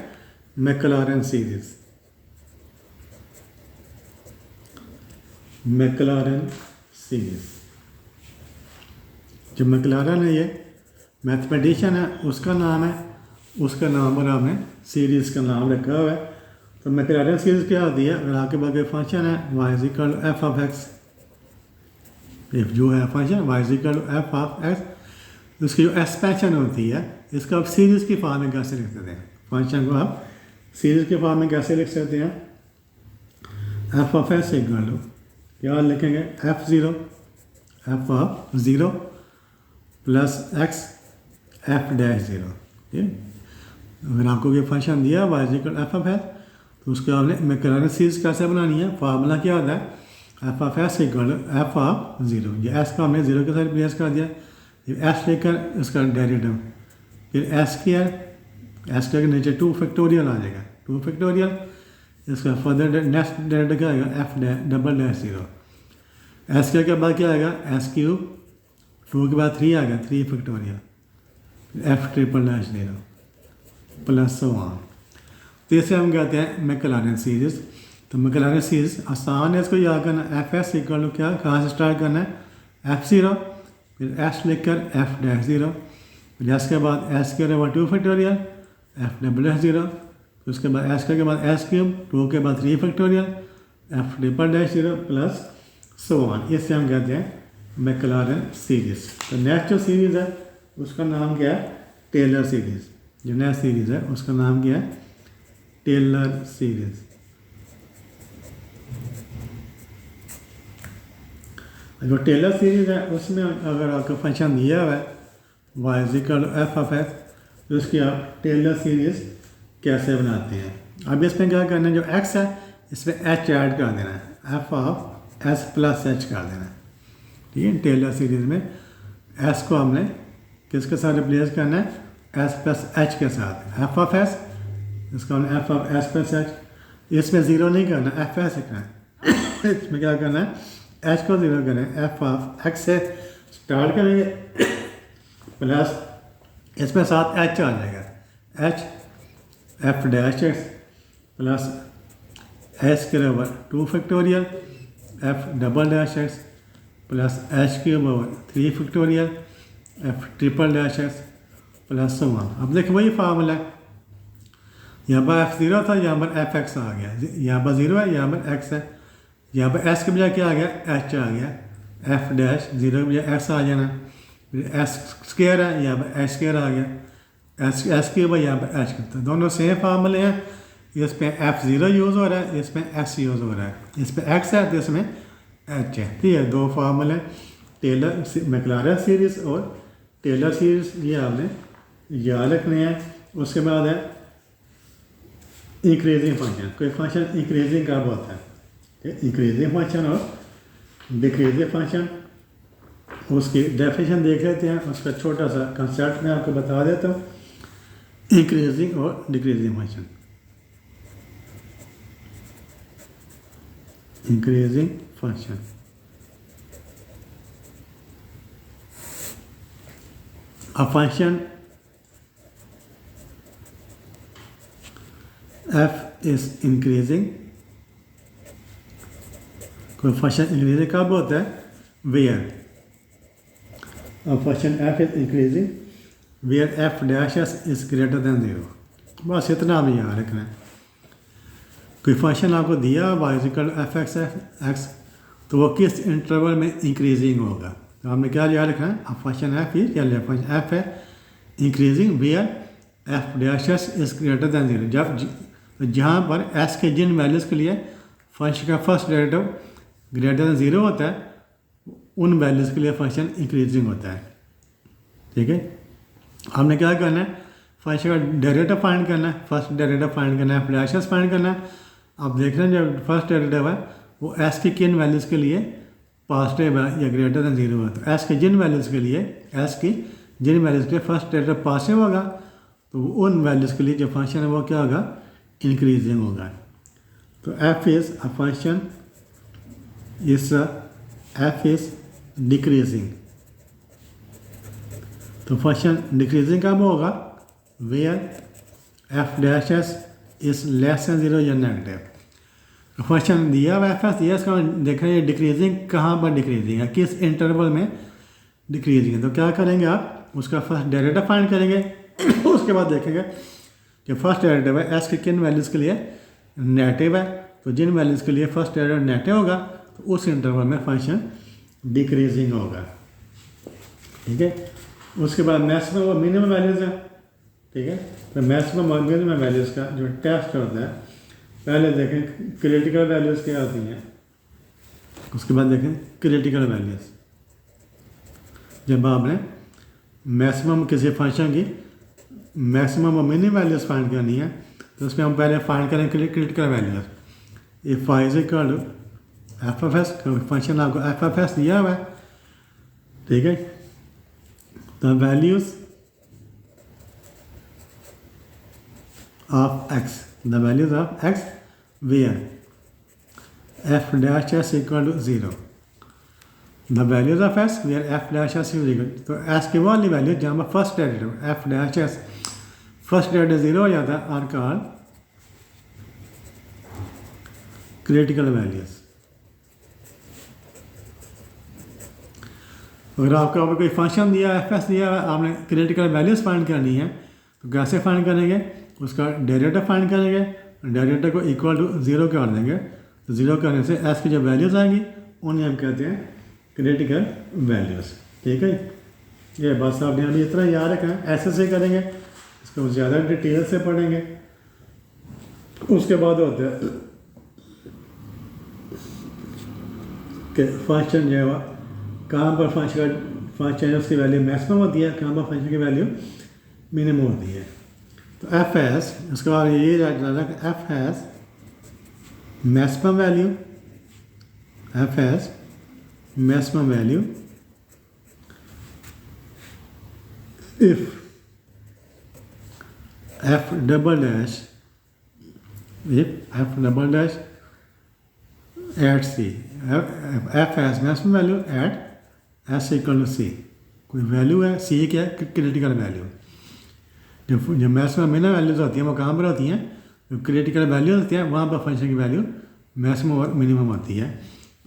Speaker 1: मैक्लॉरेन सीरीज़। मैक्लॉरेन सीरीज़, जो मैक्लॉरेन है ये मैथमेटिशियन है, उसका नाम है, उसका नाम पर आपने सीरीज़ का नाम रखा हुआ है। तो मैक्लॉरेन सीरीज़ क्या होती है, अगर आपके पास फंक्शन है y is equal to f of x, जो है function y is equal to f of x, उसकी जो एक्सपेंशन होती है इसका आप सीरीज़ की फॉर्म में कैसे लिख सकते हैं। फंक्शन को आप सीरीज़ के फॉर्म में कैसे लिख सकते हैं, f of x equal to क्या लिखेंगे, f zero, f of zero plus x f dash zero. ठीक, अगर आपको ये फंक्शन दिया y is equal f of x, तो उसको आपने मैक्लॉरेन सीरीज़ कैसे बनानी है। फार्मूला क्या होता है, f of x equal to f of zero. ये एस को हमने ज़ीरो के साथ रिप्लेस कर दिया, ये एस लेकर इसका डेरिवेटिव, फिर एस के नीचे 2 फैक्टोरियल आ जाएगा, 2 फैक्टोरियल, इसका फर्दर नेक्स्ट डेरिवेटिव क्या आएगा, F double dash zero. S के बाद क्या आएगा, एस क्यूब, 2 के बाद 3 आएगा, 3 factorial, f triple dash zero plus so on. तो इसे हम कहते हैं मैक्लॉरेन सीरीज़। तो मैक्लॉरेन सीरीज़ आसान है, इसको याद करना, एफ एस इक्वल टू क्या, कहाँ से स्टार्ट करना है, एफ ज़ीरो, फिर एस लिखकर एफ डैश ज़ीरो, फिर एस के बाद एस के बाद 2 factorial, f double dash zero, फिर उसके बाद एस के बाद एस क्यूब, 2 के बाद 3 factorial, f triple dash zero plus so on. इससे हम कहते हैं मैक्लॉरेन सीरीज़। तो नेक्स्ट जो सीरीज़ है उसका नाम क्या है, टेलर सीरीज़। जो नेक्स्ट सीरीज़ है उसका नाम क्या है, टेलर सीरीज़। जो टेलर सीरीज़ है उसमें अगर आपका फंक्शन दिया हुआ है y is equal to f of x, तो उसकी आप टेलर सीरीज़ कैसे बनाते हैं। अब इसमें क्या करना है, जो एक्स है इसमें एच ऐड कर देना है, f of S plus H कर देना है। ठीक है, टेलर सीरीज़ में एस को हमने किसके साथ रिप्लेस करना है, एस प्लस एच के साथ, एफ ऑफ एस, इसका हमने F of S plus H. इसमें ज़ीरो नहीं करना, एफ एस लिखना है। इसमें क्या करना है, एच को ज़ीरो करें, एफ ऑफ एक्स से स्टार्ट करेंगे प्लस इसमें साथ एच आ जाएगा, h f dash x plus h के over 2 factorial, f double dash x plus h cube over 3 factorial, f triple dash x plus so on. अब देखो वही फार्मूला है, यहाँ पर एफ ज़ीरो था, यहाँ पर एफ एक्स आ गया, यहाँ पर ज़ीरो है, यहाँ पर एक्स है, यहाँ पर एस के बजाय क्या आ गया, एच आ गया, एफ डैश ज़ीरो के बजाय एक्स आ जाना, फिर एस स्क्वायर है, यहाँ पर एच स्क्वायर आ गया, एस के बजाय यहाँ पर एच करता है। दोनों सेम फार्मूले हैं, इसमें एफ ज़ीरो यूज़ हो रहा है, इसमें एक्स यूज़ हो रहा है, इसमें एक्स है तो इसमें एच है। ठीक है, दो फार्मूले टेलर मैक्लॉरेन सीरीज़ और टेलर सीरीज़, ये आपने याद रखने हैं। उसके बाद है इंक्रीजिंग फंक्शन। कोई फंक्शन इंक्रीजिंग कब होता है, इंक्रीजिंग फंक्शन और डिक्रीजिंग फंक्शन, उसकी डेफिनेशन देख लेते हैं। उसका छोटा सा कंसेप्ट मैं आपको बता देता हूँ, इंक्रीजिंग और decreasing function. Increasing function, a function f is increasing। कोई फंक्शन इंक्रीजिंग कब होता है, where a function f is increasing where f dash s is greater than 0। बस इतना हमें याद रखना है। कोई फंक्शन आपको दिया y is equal F x x, तो वो किस इंटरवल में इंक्रीजिंग होगा। तो हमने क्या याद रखना है, अब फंक्शन एफ ही क्या फंक्शन एफ है increasing where f dash s is greater than 0। जब जहाँ पर एस के जिन वैल्यूज़ के लिए फंक्शन का फर्स्ट डेरिवेटिव ग्रेटर दैन 0 होता है, उन वैल्यूज़ के लिए फंक्शन इंक्रीजिंग होता है। ठीक है, हमने क्या करना है, फंक्शन का डेरिवेटिव फाइंड करना है, फर्स्ट डेरिवेटिव फाइंड करना है, एफ डैश एस फाइंड करना है। अब देख रहे हैं जब फर्स्ट डेरिवेटिव है वो एस की किन वैल्यूज़ के लिए पॉजिटिव है या ग्रेटर दैन 0 है, तो एस के जिन वैल्यूज़ के लिए एस की जिन वैल्यूज़ के लिए फर्स्ट डेरिवेटिव पॉजिटिव होगा तो उन वैल्यूज़ के लिए जो फंक्शन है वो क्या होगा, इंक्रीजिंग होगा। तो f is a function f is decreasing. तो फंक्शन डिक्रीजिंग कब होगा, where f dash s is less than 0 या नेगेटिव। फंक्शन दिया हुआ एफ एस दिया, इसका देख रहे हैं डिक्रीजिंग कहाँ पर डिक्रीजिंग है, किस इंटरवल में डिक्रीजिंग है। तो क्या करेंगे आप, उसका फर्स्ट डेरिवेटिव फाइंड करेंगे उसके बाद देखेंगे कि फर्स्ट डेरिवेटिव है एस के किन वैल्यूज़ के लिए नेगेटिव है। तो जिन वैल्यूज़ के लिए फर्स्ट डेरिवेटिव नेगेटिव होगा तो उस इंटरवल में फंक्शन डिक्रीजिंग होगा। ठीक है। उसके बाद मैक्सिमम और मिनिमम वैल्यूज़ है। ठीक है। तो मैक्सिमम और मिनिमम वैल्यूज़ का जो टेस्ट होता है, पहले देखें क्रिटिकल वैल्यूज़ क्या होती हैं, उसके बाद देखें क्रिटिकल वैल्यूज़। जब आपने मैक्सिमम किसी फंक्शन की मैक्सिमम और मिनिमम वैल्यूज़ फाइंड करनी है तो उसमें हम पहले फाइंड करें critical values. If phi is equal to f f s, function आपको एफ एफ एस दिया हुआ है। ठीक है। The values of x, the values of x where f dash s equal to 0, the values of s where f dash s is equal. तो एस की वाली वैल्यू जहाँ पर first derivative f dash s first derivative 0 हो जाता है आर कॉल्ड क्रिटिकल वैल्यूज। अगर आपका कोई फंक्शन दिया एफ एस दिया है, आपने क्रिटिकल वैल्यूज फाइंड करनी है तो कैसे फाइंड करेंगे, उसका डेरिवेटिव फाइंड करेंगे, डेरिवेटिव को इक्वल टू 0 कर देंगे। तो 0 करने से एस की जो वैल्यूज आएंगी उन्हें हम कहते हैं क्रिटिकल वैल्यूज़। ठीक है। ये बस आपने अभी इतना याद रखना है, ऐसे से करेंगे, इसको ज़्यादा डिटेल से पढ़ेंगे। उसके बाद होता है कि फंक्शन जो है कहाँ पर फंक्शन उसकी वैल्यू मैक्सिमम होती है, कहाँ पर फंक्शन की वैल्यू मिनिमम होती है। तो एफ एस, उसके बाद ये F has maximum value, F has maximum value if f double dash at c, f has maximum value at s equal to c। कोई वैल्यू है c क्या है, क्रिटिकल वैल्यू। जो मैक्सिमम मिनिमम वैल्यूज होती हैं वो कहाँ पर होती हैं, जो क्रिटिकल वैल्यूज होती हैं वहाँ पर फंक्शन की वैल्यू मैक्सिमम और मिनिमम होती है।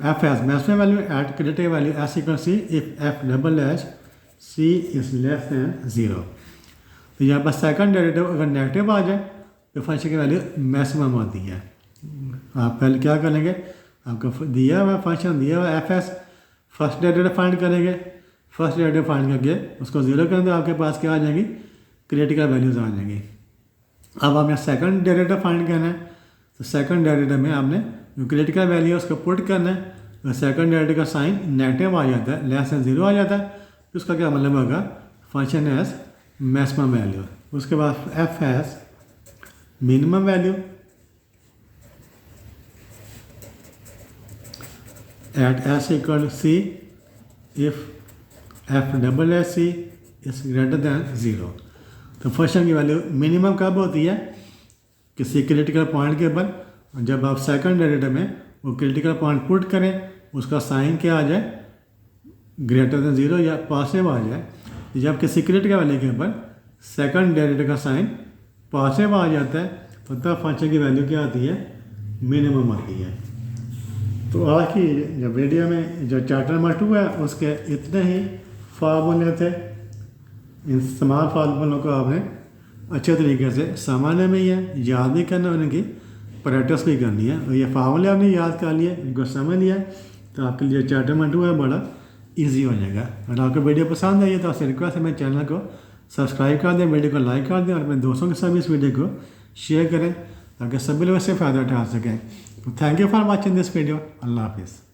Speaker 1: f has maximum value at critical value s equal to c if f double dash c is less than 0। तो यहाँ पर सेकंड डेरिवेटिव अगर नेगेटिव आ जाए तो फंक्शन की वैल्यू मैक्सिमम होती है। आप पहले क्या करेंगे, आपको दिया हुआ फंक्शन दिया हुआ F S, first derivative find करेंगे, फर्स्ट डेरिवेटिव फाइंड करके उसको 0 करेंगे तो आपके पास क्या आ जाएंगी, क्रिटिकल वैल्यूज आ जाएंगी। अब आपने सेकंड डेरिवेटिव फाइंड करना है, तो सेकंड डेरिवेटिव में आपने जो क्रिटिकल वैल्यू है उसको पुट करना है। तो सेकंड डेरिवेटिव का साइन नेगेटिव आ जाता है, लेस देन 0 आ जाता है, तो उसका क्या मतलब होगा, फंक्शन हैज़ मैक्सिमम वैल्यू। उसके बाद f has minimum value at s equal to c if f double s c is greater than 0। तो फंक्शन की वैल्यू मिनिमम कब होती है, किसी क्रिटिकल पॉइंट के ऊपर, जब आप सेकंड डेरिवेटिव में वो क्रिटिकल पॉइंट पुट करें, उसका साइन क्या आ जाए, ग्रेटर देन 0 या पॉजिटिव आ जाए। जब किसी क्रिटिकल वैल्यू के ऊपर सेकंड डेरिवेटिव का साइन पॉजिटिव आ जाता है तो तब फंक्शन की वैल्यू क्या आती है, मिनिमम आती है। तो आज की जो वीडियो में जो चैप्टर नंबर 2 है उसके इतने ही फार्मूले थे। इन तमाम फार्मूलों को आपने अच्छे तरीके से सामान्य में ही है याद भी करना, उनकी प्रैक्टिस भी करनी है। और ये फार्मूले आपने याद कर लिए, इनको समझ लिया तो आपके लिए चैप्टर नंबर 2 है बड़ा इजी हो जाएगा। अगर आपको वीडियो पसंद आई है तो आपसे रिक्वेस्ट है मेरे चैनल को सब्सक्राइब कर दें, वीडियो को लाइक कर दें और अपने दोस्तों के साथ इस वीडियो को शेयर करें ताकि सभी लोग इससे फ़ायदा उठा सकें। तो thank you for watching this video. अल्लाह हाफिज़।